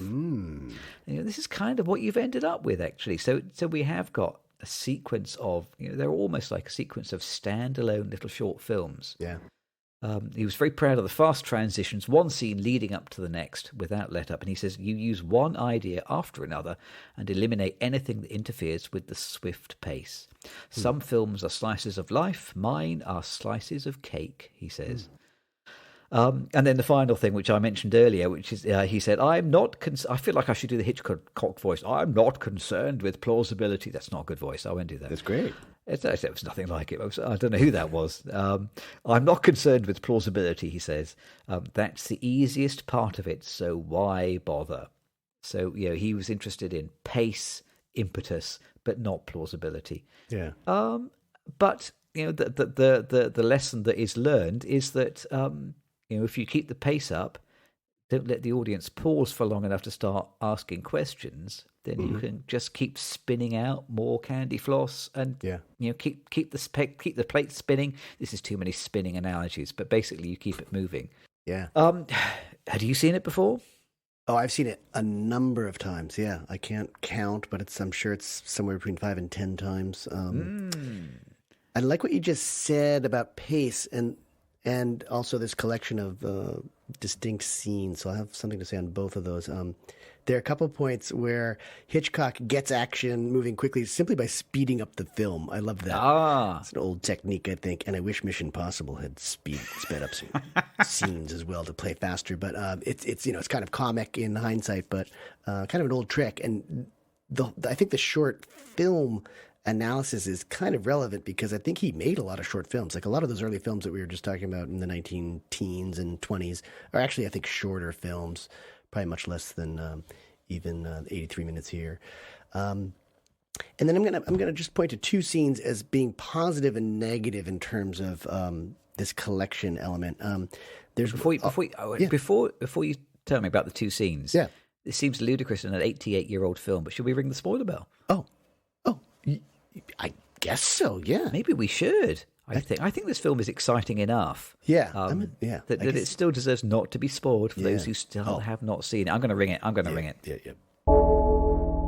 B: This is kind of what you've ended up with, actually. So we have got a sequence of, they're almost like a sequence of standalone little short films.
A: Yeah.
B: He was very proud of the fast transitions, one scene leading up to the next without let up. And he says, you use one idea after another and eliminate anything that interferes with the swift pace. Some films are slices of life. Mine are slices of cake, he says. And then the final thing, which I mentioned earlier, which is, he said, I feel like I should do the Hitchcock voice. I'm not concerned with plausibility. That's not a good voice. I won't do that.
A: That's great.
B: It was nothing like it. I don't know who that was. I'm not concerned with plausibility, he says. That's the easiest part of it, so why bother? So, he was interested in pace, impetus, but not plausibility.
A: Yeah.
B: But, the lesson that is learned is that, if you keep the pace up, don't let the audience pause for long enough to start asking questions, then you can just keep spinning out more candy floss and keep the plate spinning. This is too many spinning analogies, but basically you keep it moving.
A: Yeah.
B: Had you seen it before?
A: Oh, I've seen it a number of times. Yeah, I can't count, but I'm sure it's somewhere between 5 and 10 times. I like what you just said about pace and also this collection of distinct scenes. So I have something to say on both of those. There are a couple of points where Hitchcock gets action moving quickly simply by speeding up the film. I love that. It's an old technique, I think, and I wish Mission Impossible had sped up some scenes as well to play faster. But it's kind of comic in hindsight, but kind of an old trick. And I think the short film analysis is kind of relevant because I think he made a lot of short films. Like a lot of those early films that we were just talking about in the 19-teens and 20s are actually, I think, shorter films, probably much less than even 83 minutes here. And then I'm gonna just point to two scenes as being positive and negative in terms of this collection element. Before you tell me about the two scenes, it seems ludicrous in an 88-year-old film, but should we ring the spoiler bell? I guess so. Yeah,
B: maybe we should. I think this film is exciting enough.
A: Yeah,
B: that it still deserves not to be spoiled for those who still have not seen it. I'm going to ring it.
A: Yeah.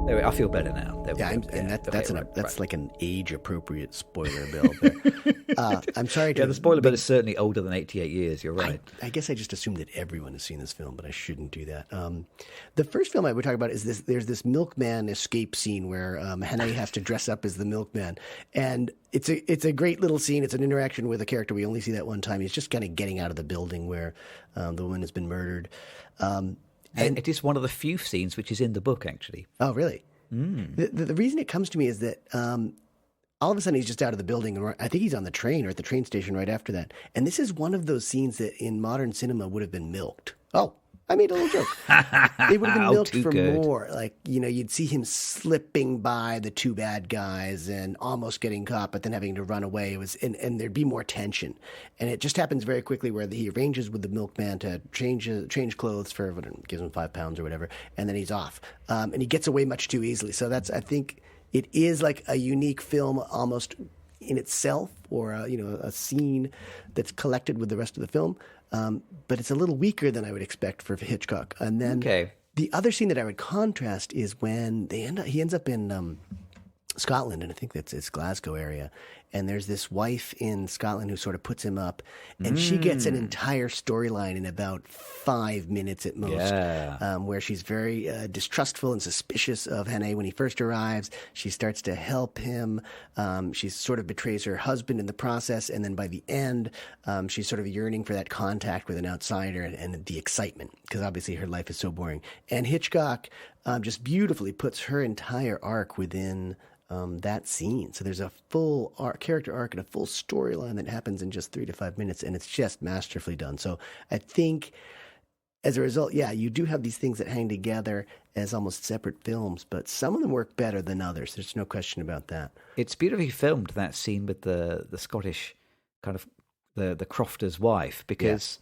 B: There, I feel better now.
A: That's like an age-appropriate spoiler bill. But, I'm sorry.
B: The spoiler bill is certainly older than 88 years. You're right.
A: I guess I just assumed that everyone has seen this film, but I shouldn't do that. The first film I would talk about is this. There's this milkman escape scene where Hannay has to dress up as the milkman, and it's a great little scene. It's an interaction with a character we only see that one time. He's just kind of getting out of the building where the woman has been murdered.
B: And it is one of the few scenes which is in the book, actually.
A: Oh, really? The reason it comes to me is that all of a sudden he's just out of the building. And I think he's on the train or at the train station right after that. And this is one of those scenes that in modern cinema would have been milked. Oh, I made a little joke. They would have been milked for more. Like, you'd see him slipping by the two bad guys and almost getting caught, but then having to run away. And there'd be more tension. And it just happens very quickly where he arranges with the milkman to change clothes for gives him £5 or whatever, and then he's off. And he gets away much too easily. So I think it is like a unique film almost in itself, or a scene that's collected with the rest of the film. But it's a little weaker than I would expect for Hitchcock. And then the other scene that I would contrast is when he ends up in Scotland, and I think it's Glasgow area. And there's this wife in Scotland who sort of puts him up, and she gets an entire storyline in about 5 minutes at most, where she's very distrustful and suspicious of Hannay when he first arrives. She starts to help him. She sort of betrays her husband in the process, and then by the end, she's sort of yearning for that contact with an outsider and the excitement, because obviously her life is so boring. And Hitchcock just beautifully puts her entire arc within that scene. So there's a full arc. character arc and a full storyline that happens in just 3 to 5 minutes, and it's just masterfully done. So I think as a result, yeah, you do have these things that hang together as almost separate films, but some of them work better than others. There's no question about that.
B: It's beautifully filmed, that scene with the Scottish kind of the crofter's wife, because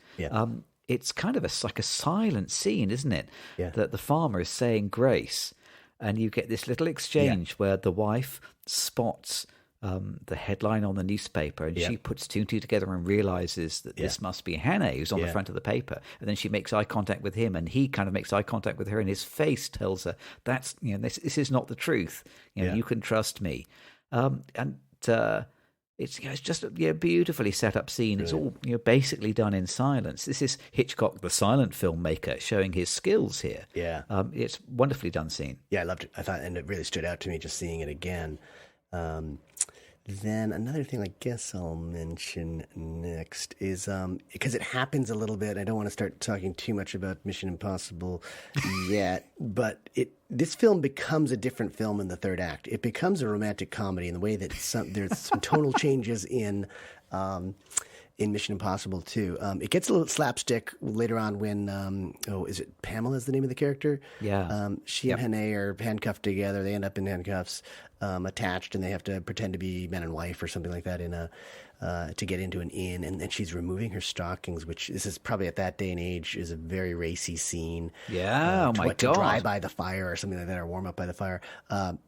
B: it's kind of like a silent scene, isn't it?
A: Yeah.
B: That the farmer is saying grace, and you get this little exchange where the wife spots the headline on the newspaper, and she puts two and two together and realizes that this must be Hannah, who's on the front of the paper. And then she makes eye contact with him, and he kind of makes eye contact with her, and his face tells her, "That's this is not the truth. You can trust me." It's just a beautifully set up scene. It's all basically done in silence. This is Hitchcock, the silent filmmaker, showing his skills here.
A: Yeah,
B: it's wonderfully done scene.
A: Yeah, I loved it. I thought, and it really stood out to me just seeing it again. Then another thing I guess I'll mention next is because it happens a little bit. I don't want to start talking too much about Mission Impossible yet, but this film becomes a different film in the third act. It becomes a romantic comedy in the way that there's some tonal changes in Mission Impossible 2. It gets a little slapstick later on when, is it Pamela's the name of the character?
B: Yeah.
A: She and Hannah are handcuffed together. They end up in handcuffs, attached, and they have to pretend to be man and wife or something like that to get into an inn. And then she's removing her stockings, which this is probably at that day and age is a very racy scene.
B: Yeah, oh my God.
A: To dry by the fire or something like that, or warm up by the fire.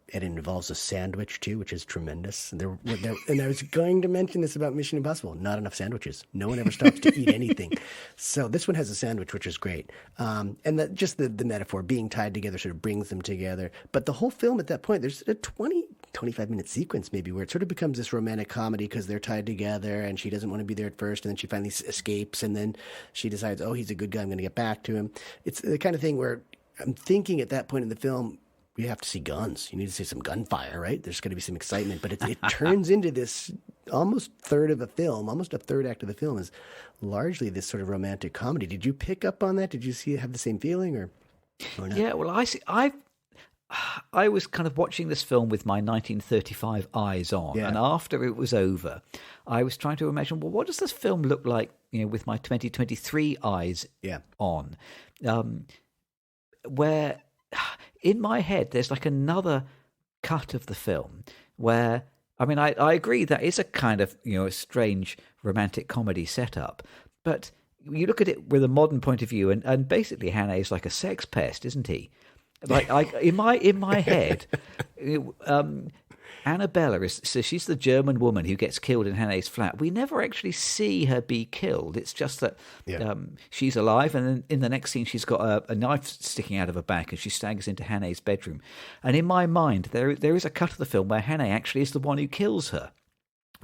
A: It involves a sandwich too, which is tremendous. And I was going to mention this about Mission Impossible. Not enough sandwiches. No one ever stops to eat anything. So this one has a sandwich, which is great. And just the metaphor, being tied together sort of brings them together. But the whole film at that point, there's a 25-minute sequence maybe where it sort of becomes this romantic comedy because they're tied together and she doesn't want to be there at first, and then she finally escapes, and then she decides, oh, he's a good guy, I'm going to get back to him. It's the kind of thing where I'm thinking at that point in the film, you have to see guns. You need to see some gunfire, right? There's going to be some excitement, but it turns into this almost third of a film, almost a third act of the film is largely this sort of romantic comedy. Did you pick up on that? Did you have the same feeling or not?
B: Yeah, well, I was kind of watching this film with my 1935 eyes on, and after it was over, I was trying to imagine, well, what does this film look like, with my 2023 eyes on? Where in my head, there's like another cut of the film where, I mean, I agree that is a kind of, a strange romantic comedy setup, but you look at it with a modern point of view, and basically Hannah is like a sex pest, isn't he? Like in my head, Annabella so she's the German woman who gets killed in Hannah's flat. We never actually see her be killed. It's just that she's alive, and then in the next scene she's got a knife sticking out of her back, and she staggers into Hannah's bedroom. And in my mind, there is a cut of the film where Hannah actually is the one who kills her.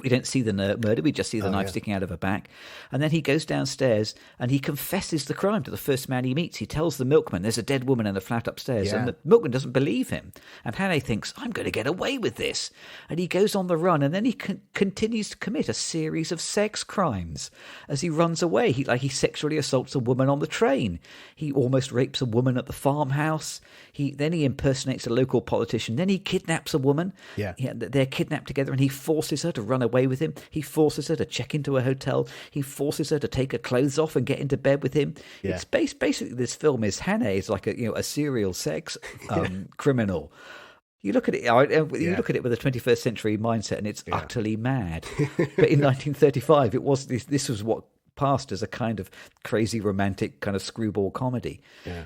B: We don't see the murder, we just see the knife sticking out of her back. And then he goes downstairs and he confesses the crime to the first man he meets. He tells the milkman there's a dead woman in the flat upstairs, and the milkman doesn't believe him. And Hannah thinks, I'm going to get away with this. And he goes on the run, and then he continues to commit a series of sex crimes as he runs away. He sexually assaults a woman on the train. He almost rapes a woman at the farmhouse. Then he impersonates a local politician. Then he kidnaps a woman. They're kidnapped together, and he forces her to run away with him. He forces her to check into a hotel. He forces her to take her clothes off and get into bed with him. It's basically, this film is Hannah is like a serial sex criminal. You look at it. You look at it with a 21st century mindset, and it's utterly mad. But in 1935, it was this was what passed as a kind of crazy romantic kind of screwball comedy.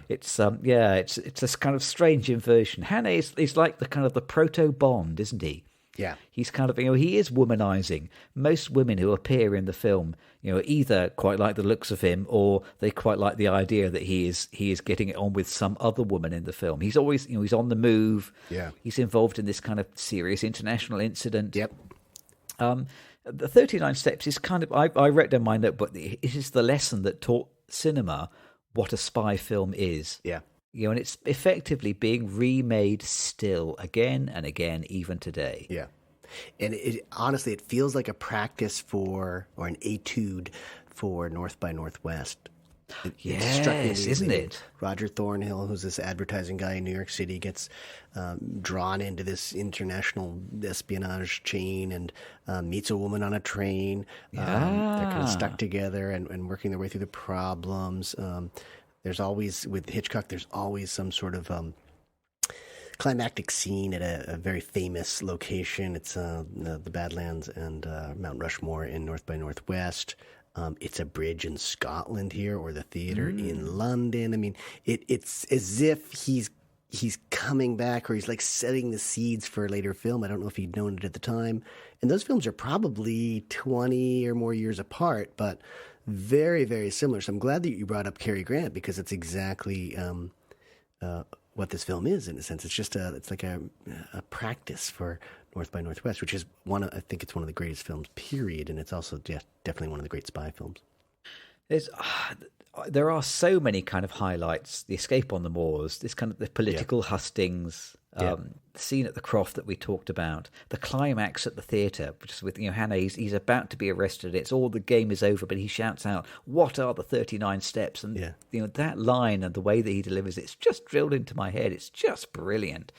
B: It's this kind of strange inversion. Hannah is like the kind of the proto Bond, isn't he?
A: Yeah.
B: He's kind of, he is womanizing. Most women who appear in the film, either quite like the looks of him, or they quite like the idea that he is getting it on with some other woman in the film. He's always, he's on the move.
A: Yeah.
B: He's involved in this kind of serious international incident.
A: Yep.
B: The 39 Steps is kind of, I wrote down my notebook, it is the lesson that taught cinema what a spy film is.
A: Yeah.
B: And it's effectively being remade still again and again, even today.
A: Yeah. And honestly, it feels like a practice or an etude for North by Northwest. It struck me
B: Yes, isn't
A: immediately.
B: it?
A: Roger Thornhill, who's this advertising guy in New York City, gets drawn into this international espionage chain and meets a woman on a train. They're kind of stuck together and working their way through the problems. There's always, with Hitchcock, there's always some sort of climactic scene at a very famous location. It's the Badlands and Mount Rushmore in North by Northwest. It's a bridge in Scotland here, or the theater in London. I mean, it's as if he's coming back, or he's like setting the seeds for a later film. I don't know if he'd known it at the time. And those films are probably 20 or more years apart, but very, very similar. So I'm glad that you brought up Cary Grant, because it's exactly what this film is, in a sense. It's just it's like a practice for North by Northwest, which is I think it's one of the greatest films, period. And it's also definitely one of the great spy films.
B: There are so many kind of highlights: the escape on the moors, this kind of the political hustings, the scene at the Croft that we talked about, the climax at the theatre, which is with Hannah. He's about to be arrested. It's all, the game is over, but he shouts out, "What are the 39 steps?" And that line and the way that he delivers it's just drilled into my head. It's just brilliant.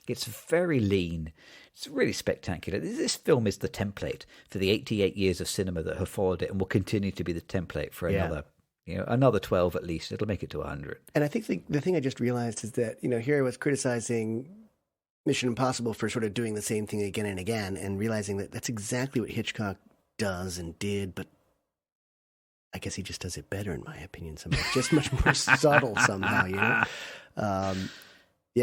B: It's very lean. It's really spectacular. This film is the template for the 88 years of cinema that have followed it, and will continue to be the template for another 12 at least. It'll make it to 100.
A: And I think the thing I just realized is that, here I was criticizing Mission Impossible for sort of doing the same thing again and again, and realizing that that's exactly what Hitchcock does and did, but I guess he just does it better, in my opinion, somehow. Just much more subtle somehow,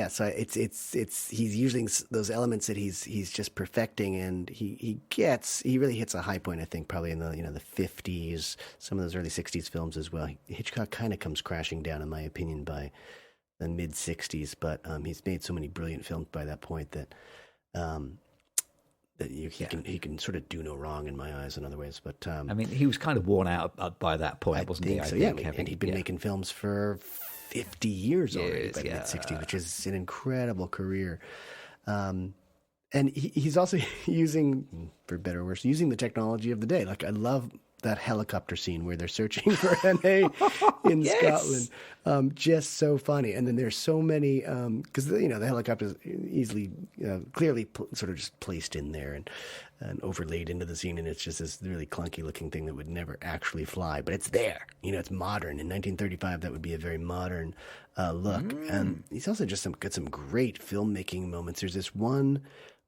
A: So it's he's using those elements that he's just perfecting, and he really hits a high point, I think, probably in the the 50s, some of those early 60s films as well. Hitchcock kind of comes crashing down, in my opinion, by the mid 60s, but he's made so many brilliant films by that point that he can sort of do no wrong in my eyes in other ways. But
B: I mean, he was kind of worn out by that point, wasn't he?
A: I think so, and he'd been making films for 50 years already by the mid-60s, which is an incredible career. And he's also using, for better or worse, using the technology of the day. Like, I love that helicopter scene where they're searching for NA in Scotland. Just so funny. And then there's so many, because the helicopter is easily, clearly sort of just placed in there and overlaid into the scene, and it's just this really clunky looking thing that would never actually fly, but it's there. It's modern. In 1935, that would be a very modern look. And he's also just got some great filmmaking moments. There's this one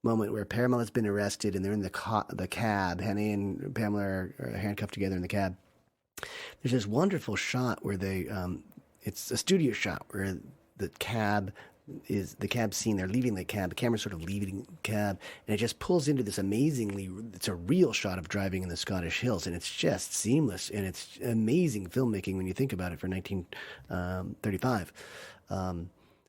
A: moment where Pamela's been arrested, and they're in the cab. Hannah and Pamela are handcuffed together in the cab. There's this wonderful shot where it's a studio shot where the cab scene. They're leaving the cab. The camera's sort of leaving the cab, and it just pulls into this it's a real shot of driving in the Scottish hills, and it's just seamless, and it's amazing filmmaking when you think about it for 1935.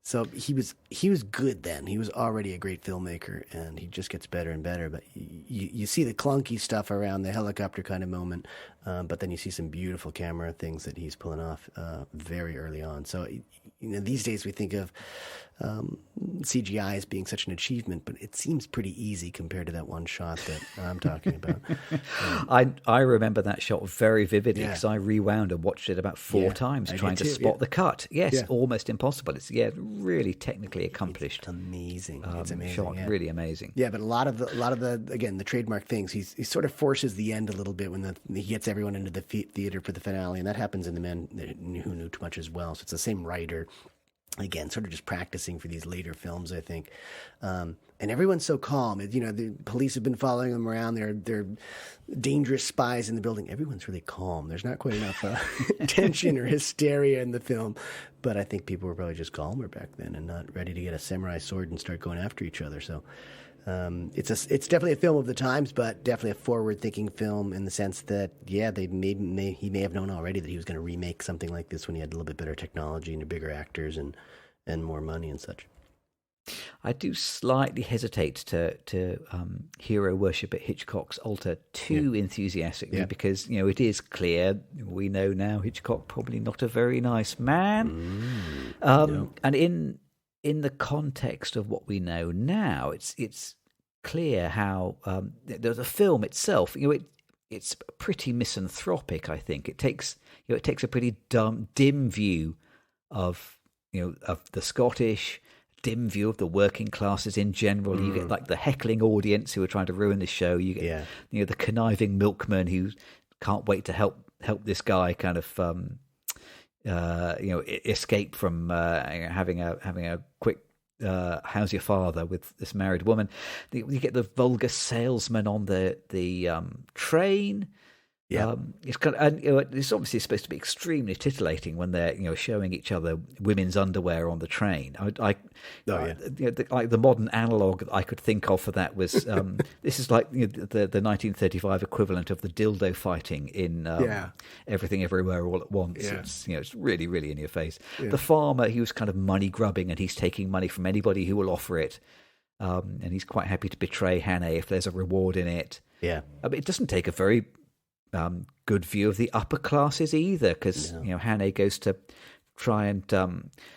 A: So he was good then. He was already a great filmmaker, and he just gets better and better. But you see the clunky stuff around the helicopter kind of moment, but then you see some beautiful camera things that he's pulling off very early on. So these days we think of CGI as being such an achievement, but it seems pretty easy compared to that one shot that I'm talking about.
B: I remember that shot very vividly, because I rewound and watched it about 4 times trying to spot the cut. Yes, almost impossible. It's really technically accomplished.
A: It's amazing. It's amazing.
B: Shot, really amazing.
A: Yeah, but a lot of the again, the trademark things, he sort of forces the end a little bit when he gets everyone into the theater for the finale, and that happens in The Man Who Knew Too Much as well. So it's the same writer. Again, sort of just practicing for these later films, I think. And everyone's so calm. The police have been following them around. They're dangerous spies in the building. Everyone's really calm. There's not quite enough tension or hysteria in the film. But I think people were probably just calmer back then and not ready to get a samurai sword and start going after each other. So it's definitely a film of the times, but definitely a forward-thinking film in the sense that, he may have known already that he was going to remake something like this when he had a little bit better technology and bigger actors and more money and such.
B: I do slightly hesitate to hero worship at Hitchcock's altar too enthusiastically, because it is clear, we know now, Hitchcock probably not a very nice man. And in the context of what we know now, it's clear how the film itself, it's pretty misanthropic. I think it takes a pretty dim view of of the Scottish, dim view of the working classes in general. You get like the heckling audience who are trying to ruin the show. You get the conniving milkman who can't wait to help this guy kind of escape from having a quick how's your father with this married woman. You get the vulgar salesman on the train.
A: Yeah,
B: it's kind of, and it's obviously supposed to be extremely tittillating when they're showing each other women's underwear on the train. Like the modern analog that I could think of for that was this is like the 1935 equivalent of the dildo fighting in Everything Everywhere All at Once.
A: Yeah.
B: It's really really in your face. The farmer, he was kind of money grubbing and he's taking money from anybody who will offer it, and he's quite happy to betray Hannah if there's a reward in it.
A: Yeah,
B: it doesn't take a very good view of the upper classes either, because Hannah goes to try and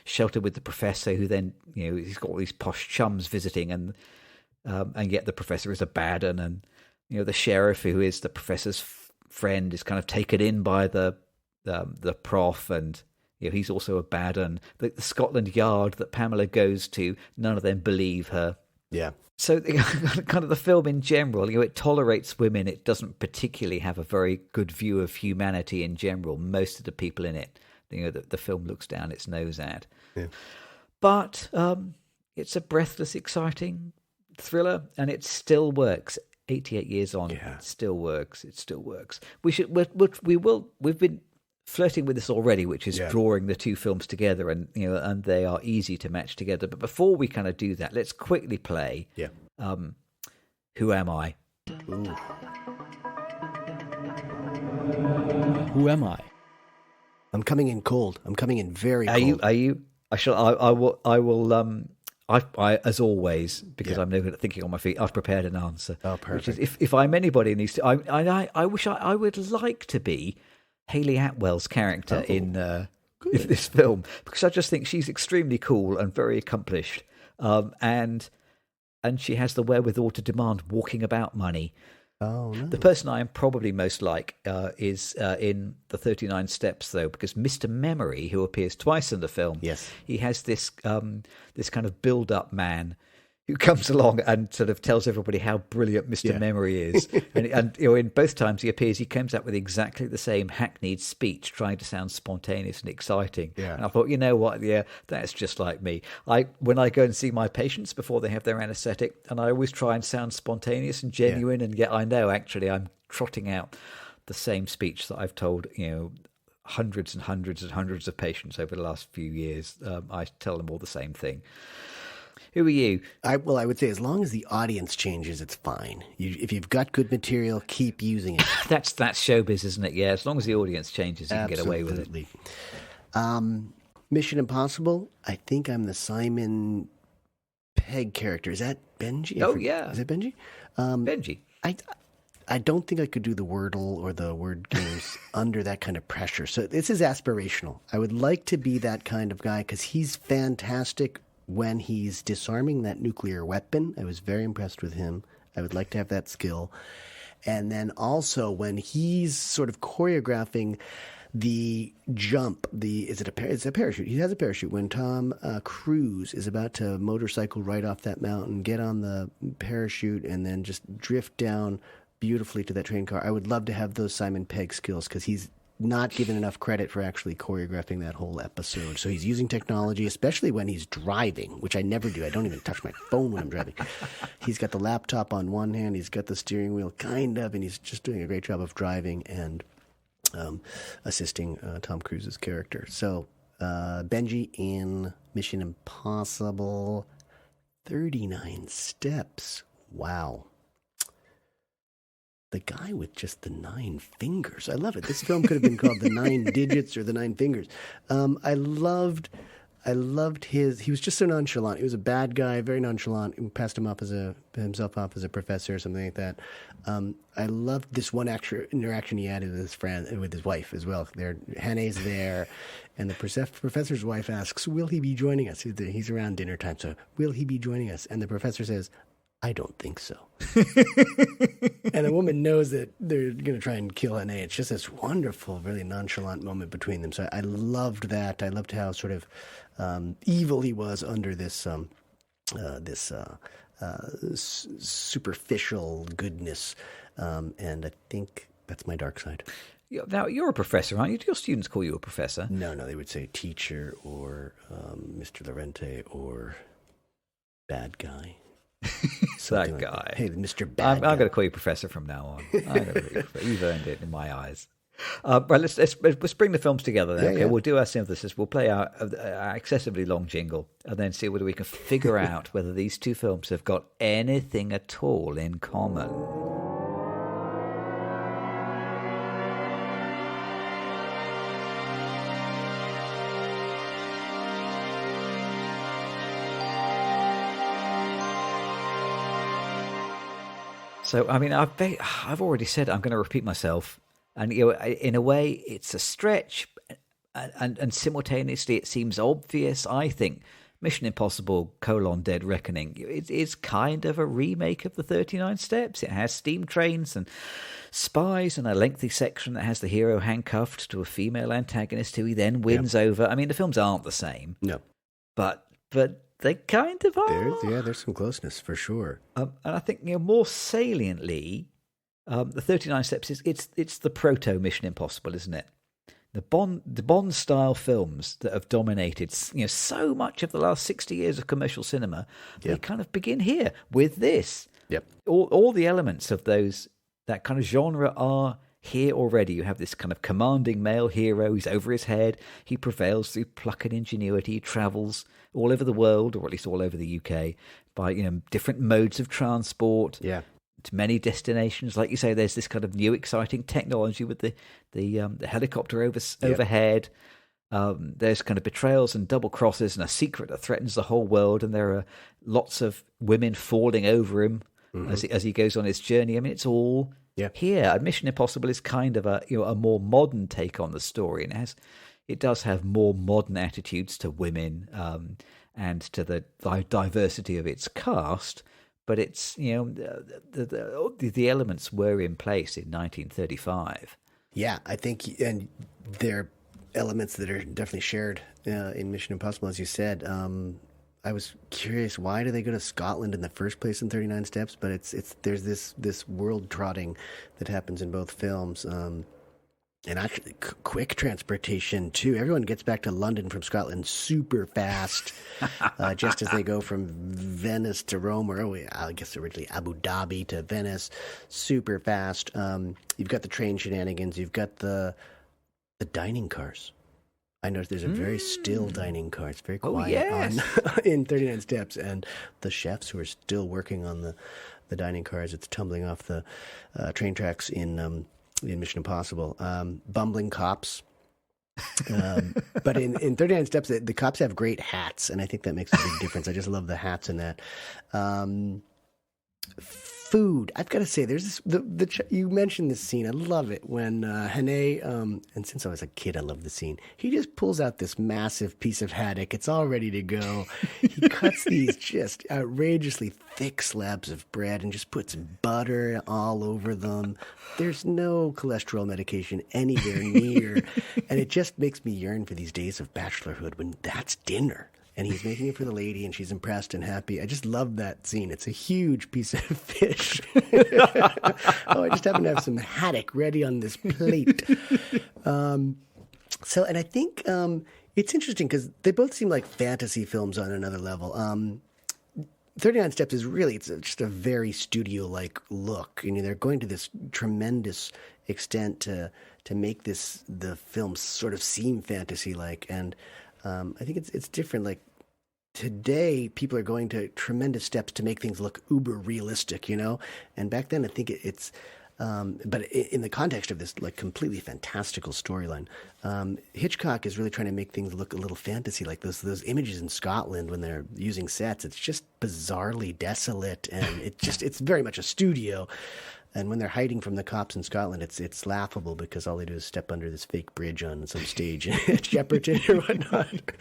B: shelter with the professor, who then he's got all these posh chums visiting, and yet the professor is a bad un, and the sheriff, who is the professor's friend, is kind of taken in by the prof, and he's also a bad un. The Scotland Yard that Pamela goes to, none of them believe her.
A: yeah.
B: So kind of the film in general, it tolerates women. It doesn't particularly have a very good view of humanity in general. Most of the people in it, the film looks down its nose at.
A: Yeah.
B: But it's a breathless, exciting thriller, and it still works. 88 years on, it still works. It still works. We've been flirting with this already, which is drawing the two films together, and and they are easy to match together. But before we kind of do that, let's quickly play Who Am I?
A: Ooh.
B: Who am I?
A: I'm coming in cold. I'm coming in very
B: cold. Are you? I will as always, because I'm no good at thinking on my feet, I've prepared an answer.
A: Oh, perfect.
B: Which is, if I'm anybody needs to, I wish I would like to be Hayley Atwell's character in this film, because I just think she's extremely cool and very accomplished, and she has the wherewithal to demand walking about money.
A: Oh, no.
B: The person I am probably most like is in the 39 Steps, though, because Mr. Memory, who appears twice in the film, he has this this kind of build-up man who comes along and sort of tells everybody how brilliant Mr. Memory is. and in both times he appears, he comes out with exactly the same hackneyed speech, trying to sound spontaneous and exciting. Yeah. And I thought, you know what? Yeah, that's just like me. When I go and see my patients before they have their anaesthetic, and I always try and sound spontaneous and genuine, and yet I know actually I'm trotting out the same speech that I've told, hundreds and hundreds and hundreds of patients over the last few years. I tell them all the same thing. Who are you? I
A: would say as long as the audience changes, it's fine. If you've got good material, keep using it.
B: That's showbiz, isn't it? Yeah, as long as the audience changes, you can get away with it.
A: Mission Impossible, I think I'm the Simon Pegg character. Is that Benji?
B: Yeah.
A: Is it Benji?
B: Benji.
A: I don't think I could do the Wordle or the word games under that kind of pressure. So this is aspirational. I would like to be that kind of guy because he's fantastic when he's disarming that nuclear weapon. I was very impressed with him. I would like to have that skill. And then also when he's sort of choreographing the jump, it's a parachute. He has a parachute. When Tom Cruise is about to motorcycle right off that mountain, get on the parachute, and then just drift down beautifully to that train car. I would love to have those Simon Pegg skills because he's not given enough credit for actually choreographing that whole episode. So he's using technology, especially when he's driving, which I never do. I don't even touch my phone when I'm driving. He's got the laptop on one hand, he's got the steering wheel kind of, and he's just doing a great job of driving and assisting Tom Cruise's character. So Benji in Mission Impossible 39 Steps. Wow. The guy with just the 9 fingers. I love it. This film could have been called The 9 Digits or The 9 Fingers. I loved his. He was just so nonchalant. He was a bad guy, very nonchalant. He passed himself off as a professor or something like that. I loved this one interaction he had with his wife as well. Hannah's there, and the professor's wife asks, "Will he be joining us?" He's around dinner time, so will he be joining us? And the professor says, I don't think so. And the woman knows that they're going to try and kill Hannah. It's just this wonderful, really nonchalant moment between them. So I loved that. I loved how sort of evil he was under this superficial goodness. And I think that's my dark side.
B: Now, you're a professor, aren't you? Do your students call you a professor?
A: No, they would say teacher or Mr. Lorente or bad guy.
B: That guy.
A: Hey, Mr. Bad
B: I'm going to call you professor from now on. You've earned it in my eyes. Right, let's bring the films together then. Okay, we'll do our synthesis. We'll play our excessively long jingle and then see whether we can figure out whether these two films have got anything at all in common. So, I mean, I've already said I'm going to repeat myself, and in a way, it's a stretch, and simultaneously, it seems obvious. I think Mission Impossible: Dead Reckoning is kind of a remake of the 39 Steps. It has steam trains and spies, and a lengthy section that has the hero handcuffed to a female antagonist who he then wins over. I mean, the films aren't the same.
A: No,
B: but they kind of are.
A: There's some closeness for sure.
B: And I think more saliently, the 39 Steps it's the proto Mission Impossible, isn't it? The Bond style films that have dominated so much of the last 60 years of commercial cinema, they kind of begin here with this.
A: Yep.
B: All the elements of that kind of genre are here already. You have this kind of commanding male hero. He's over his head. He prevails through pluck and ingenuity. He travels all over the world, or at least all over the UK, by different modes of transport.
A: Yeah.
B: To many destinations. Like you say, there's this kind of new exciting technology with the helicopter overhead. There's kind of betrayals and double crosses and a secret that threatens the whole world. And there are lots of women falling over him as he goes on his journey. I mean, it's all here. Mission Impossible is kind of a more modern take on the story, and it does have more modern attitudes to women and to the diversity of its cast. But it's the elements were in place in 1935.
A: Yeah, I think, and there are elements that are definitely shared in Mission Impossible, as you said. I was curious, why do they go to Scotland in the first place in 39 Steps? But there's this world trotting that happens in both films. And actually, quick transportation, too. Everyone gets back to London from Scotland super fast, just as they go from Venice to Rome, or I guess originally Abu Dhabi to Venice, super fast. You've got the train shenanigans. You've got the dining cars. I noticed there's a very still dining car. It's very quiet in 39 Steps. And the chefs who are still working on the dining cars, it's tumbling off the train tracks in Mission Impossible. Bumbling cops. But in 39 Steps, the cops have great hats, and I think that makes a big difference. I just love the hats in that. Food. I've got to say, there's this. You mentioned this scene. I love it when Hannah, and since I was a kid, I love the scene. He just pulls out this massive piece of haddock. It's all ready to go. He cuts these just outrageously thick slabs of bread and just puts butter all over them. There's no cholesterol medication anywhere near, and it just makes me yearn for these days of bachelorhood when that's dinner. And he's making it for the lady, and she's impressed and happy. I just love that scene. It's a huge piece of fish. I just happen to have some haddock ready on this plate. And I think it's interesting because they both seem like fantasy films on another level. 39 Steps is really, it's just a very studio-like look. They're going to this tremendous extent to make the film sort of seem fantasy-like. And I think it's different. Like today, people are going to tremendous steps to make things look uber realistic, And back then, I think it's, but in the context of this like completely fantastical storyline, Hitchcock is really trying to make things look a little fantasy, like those images in Scotland when they're using sets. It's just bizarrely desolate, and it's very much a studio. And when they're hiding from the cops in Scotland, it's laughable because all they do is step under this fake bridge on some stage at Shepperton or whatnot.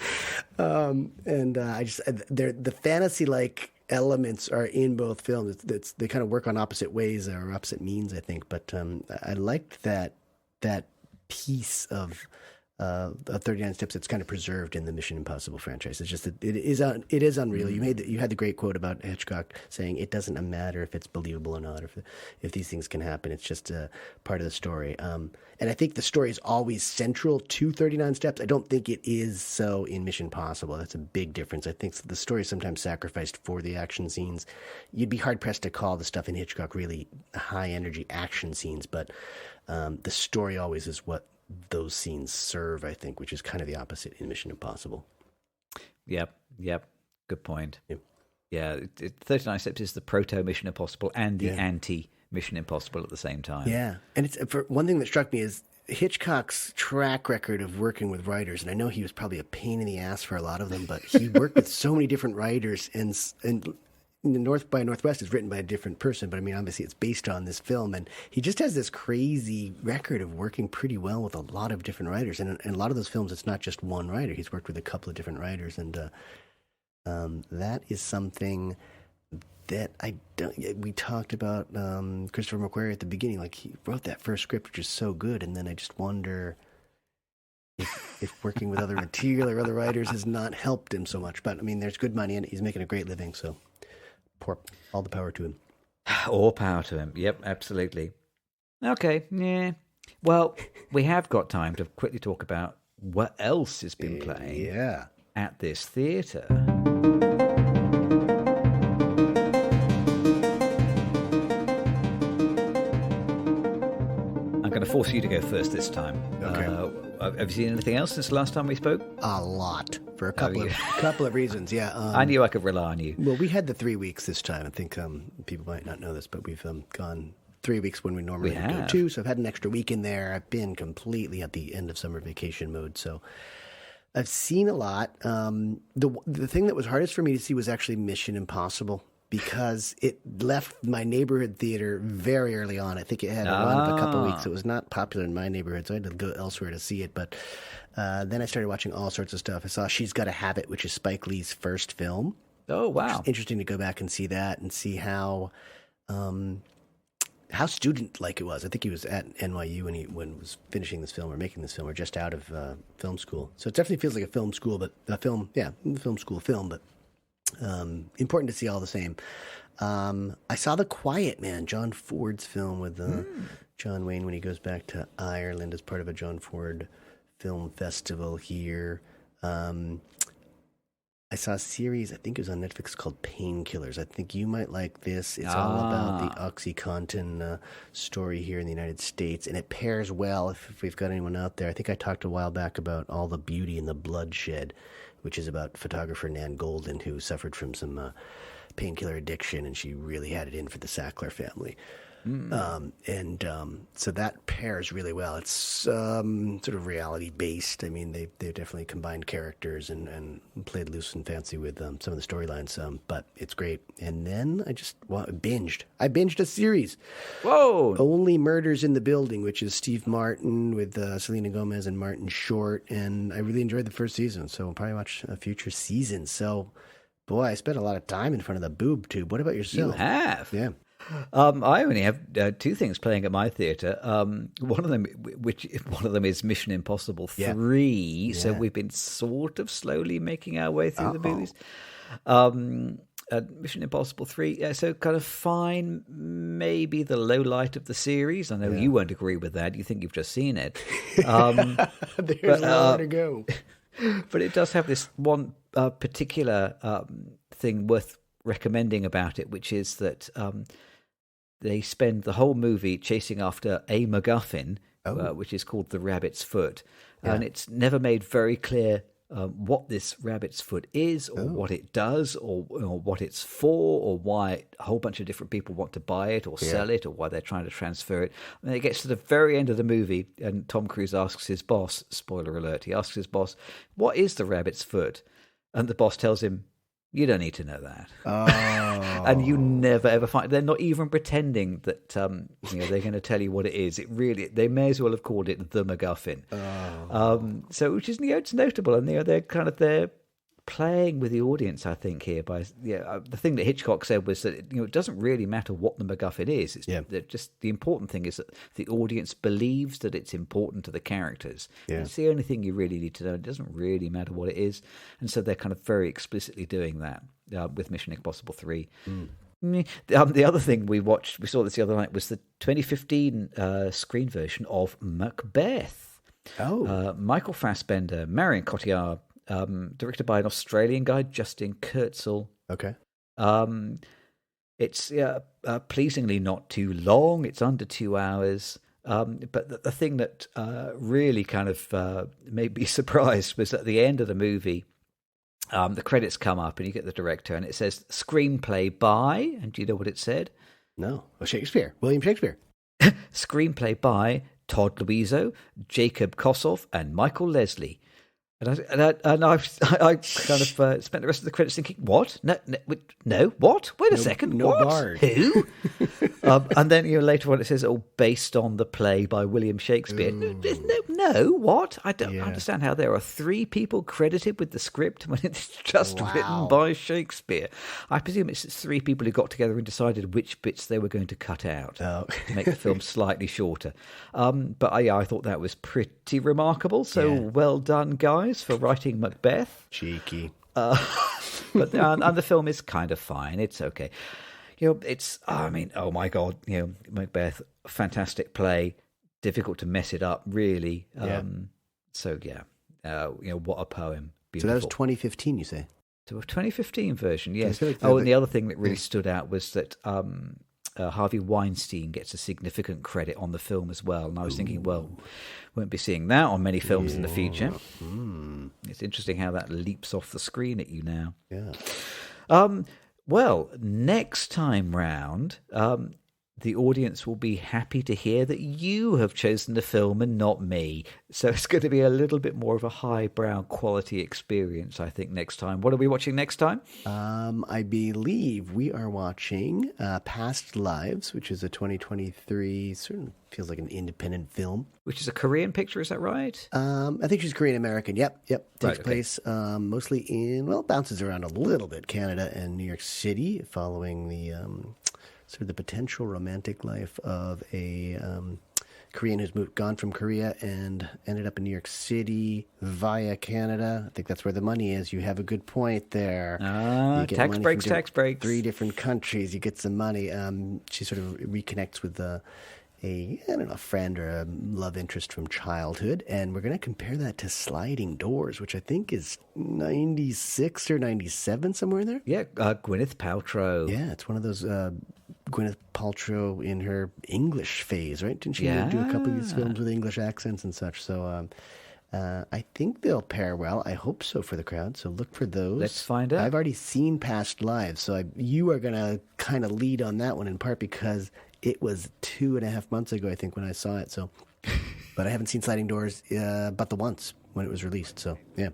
A: The fantasy-like elements are in both films. They kind of work on opposite ways or opposite means, I think. But I liked that piece of 39 Steps that's kind of preserved in the Mission Impossible franchise. It's just that it is unreal. You had the great quote about Hitchcock saying it doesn't matter if it's believable or not, if these things can happen. It's just a part of the story. And I think the story is always central to 39 Steps. I don't think it is so in Mission Impossible. That's a big difference. I think the story is sometimes sacrificed for the action scenes. You'd be hard pressed to call the stuff in Hitchcock really high energy action scenes, but the story always is what those scenes serve, I think, which is kind of the opposite in Mission Impossible.
B: Yep. Good point.
A: Yep.
B: Yeah, 39 Steps is the proto Mission Impossible and the anti Mission Impossible at the same time.
A: Yeah, and it's for one thing that struck me is Hitchcock's track record of working with writers, and I know he was probably a pain in the ass for a lot of them, but he worked with so many different writers, and North by Northwest is written by a different person, but I mean, obviously it's based on this film, and he just has this crazy record of working pretty well with a lot of different writers, and a lot of those films, it's not just one writer. He's worked with a couple of different writers, and that is something that we talked about Christopher McQuarrie at the beginning. Like, he wrote that first script, which is so good, and then I just wonder if working with other material or other writers has not helped him so much. But I mean, there's good money in it. He's making a great living, so all the power to him.
B: All power to him. Yep, absolutely. Okay, yeah. Well, we have got time to quickly talk about what else has been playing at this theatre. I'm going to force you to go first this time.
A: Okay.
B: Have you seen anything else since the last time we spoke?
A: A lot. For a couple of reasons, yeah.
B: I knew I could rely on you.
A: Well, we had the 3 weeks this time. I think people might not know this, but we've gone 3 weeks when we normally go 2. So I've had an extra week in there. I've been completely at the end of summer vacation mode. So I've seen a lot. The thing that was hardest for me to see was actually Mission Impossible, because it left my neighborhood theater very early on. I think it had a run of a couple of weeks. It was not popular in my neighborhood, so I had to go elsewhere to see it. But then I started watching all sorts of stuff. I saw She's Gotta Have It, which is Spike Lee's first film.
B: Oh, wow.
A: Interesting to go back and see that and see how student-like it was. I think he was at NYU when he was finishing this film or making this film, or just out of film school. So it definitely feels like a film school, but film school film, but important to see all the same. I saw The Quiet Man, John Ford's film with John Wayne when he goes back to Ireland as part of a John Ford film festival here. I saw a series, I think it was on Netflix, called Painkillers. I think you might like this. It's all about the OxyContin story here in the United States, and it pairs well, if we've got anyone out there. I think I talked a while back about All the Beauty and the Bloodshed, which is about photographer Nan Golden, who suffered from some painkiller addiction, and she really had it in for the Sackler family. So that pairs really well. It's sort of reality-based. I mean, they definitely combined characters and played loose and fancy with some of the storylines, but it's great. And then I just binged. I binged a series.
B: Whoa!
A: Only Murders in the Building, which is Steve Martin with Selena Gomez and Martin Short, and I really enjoyed the first season, so I'll probably watch a future season. So, boy, I spent a lot of time in front of the boob tube. What about yourself?
B: You have?
A: Yeah.
B: I only have 2 things playing at my theatre. One of them is Mission Impossible 3. Yeah. So we've been sort of slowly making our way through the movies. Mission Impossible 3, so kind of fine, maybe the low light of the series. I know you won't agree with that. You think you've just seen it.
A: There's nowhere to go.
B: But it does have this one particular thing worth recommending about it, which is that they spend the whole movie chasing after a MacGuffin, which is called the rabbit's foot. And it's never made very clear what this rabbit's foot is, or what it does, or what it's for, or why a whole bunch of different people want to buy it or sell it, or why they're trying to transfer it. And it gets to the very end of the movie, and Tom Cruise asks his boss, spoiler alert, he asks his boss, what is the rabbit's foot? And the boss tells him, you don't need to know that.
A: Oh.
B: And you never ever find, they're not even pretending that they're going to tell you what it is. It really, they may as well have called it the MacGuffin.
A: Oh.
B: So which is, it's notable, and they're kind of, they're playing with the audience, I think, here. The thing that Hitchcock said was that it doesn't really matter what the MacGuffin is. It's that just the important thing is that the audience believes that it's important to the characters.
A: Yeah.
B: It's the only thing you really need to know. It doesn't really matter what it is, and so they're kind of very explicitly doing that with Mission Impossible 3. The other thing we saw this the other night, was the 2015 screen version of Macbeth. Michael Fassbender, Marion Cotillard, directed by an Australian guy, Justin Kurzel.
A: Okay.
B: It's pleasingly not too long. It's under 2 hours. But the thing that really kind of made me surprised was at the end of the movie, the credits come up and you get the director and it says screenplay by, and do you know what it said?
A: No. Shakespeare. William Shakespeare.
B: Screenplay by Todd Luizzo, Jacob Kossoff, and Michael Leslie. And I kind of spent the rest of the credits thinking, what? No, what? Wait a second,
A: no
B: what?
A: Bard.
B: Who? And then later on it says, based on the play by William Shakespeare. No, what? I don't understand how there are 3 people credited with the script when it's just written by Shakespeare. I presume it's 3 people who got together and decided which bits they were going to cut out to make the film slightly shorter. But I thought that was pretty remarkable. So well done, guys, for writing Macbeth.
A: Cheeky.
B: But and the film is kind of fine. It's okay. It's, oh my God, Macbeth, fantastic play, difficult to mess it up, really. What a poem. Beautiful.
A: So that was 2015, you say?
B: So a 2015 version, yes.
A: Like
B: and the other thing that really stood out was that Harvey Weinstein gets a significant credit on the film as well. And I was thinking, well, won't be seeing that on many films in the future. It's interesting how that leaps off the screen at you now.
A: Yeah.
B: Well, next time round, the audience will be happy to hear that you have chosen the film and not me. So it's going to be a little bit more of a highbrow quality experience, I think, next time. What are we watching next time?
A: I believe we are watching Past Lives, which is a 2023, certainly feels like an independent film.
B: Which is a Korean picture, is that right?
A: I think she's Korean-American. Yep. Takes place mostly in, bounces around a little bit, Canada and New York City, following the sort of the potential romantic life of a Korean who's gone from Korea and ended up in New York City via Canada. I think that's where the money is. You have a good point there.
B: Tax breaks.
A: 3 different countries. You get some money. She sort of reconnects with a friend or a love interest from childhood. And we're going to compare that to Sliding Doors, which I think is 96 or 97, somewhere in there.
B: Yeah, Gwyneth Paltrow.
A: Yeah, it's one of those Gwyneth Paltrow in her English phase, right? Didn't she do a couple of these films with English accents and such? So I think they'll pair well. I hope so for the crowd. So look for those.
B: Let's find out.
A: I've already seen Past Lives, so you are going to kind of lead on that one in part because it was 2.5 months ago, I think, when I saw it. So, but I haven't seen Sliding Doors but the once when it was released. So, yeah.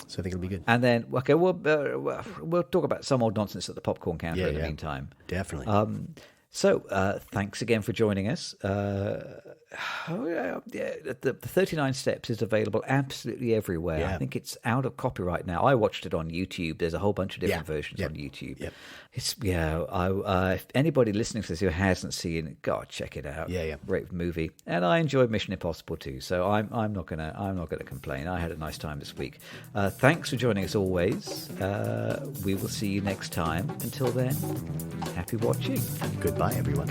A: So I think it'll be good.
B: And then, okay, we'll talk about some old nonsense at the popcorn counter in the meantime.
A: Definitely.
B: So thanks again for joining us. The 39 Steps is available absolutely everywhere.
A: Yeah.
B: I think it's out of copyright now. I watched it on YouTube. There's a whole bunch of different versions on YouTube.
A: Yep.
B: It's if anybody listening to this who hasn't seen it, God, check it out. Great movie, and I enjoyed Mission Impossible too. So I'm not gonna complain. I had a nice time this week. Thanks for joining us always. We will see you next time. Until then, happy watching.
A: Goodbye, everyone.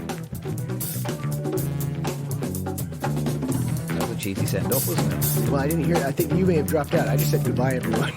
B: That was a cheesy send off, wasn't it?
A: Well, I didn't hear it. I think you may have dropped out. I just said goodbye, everyone.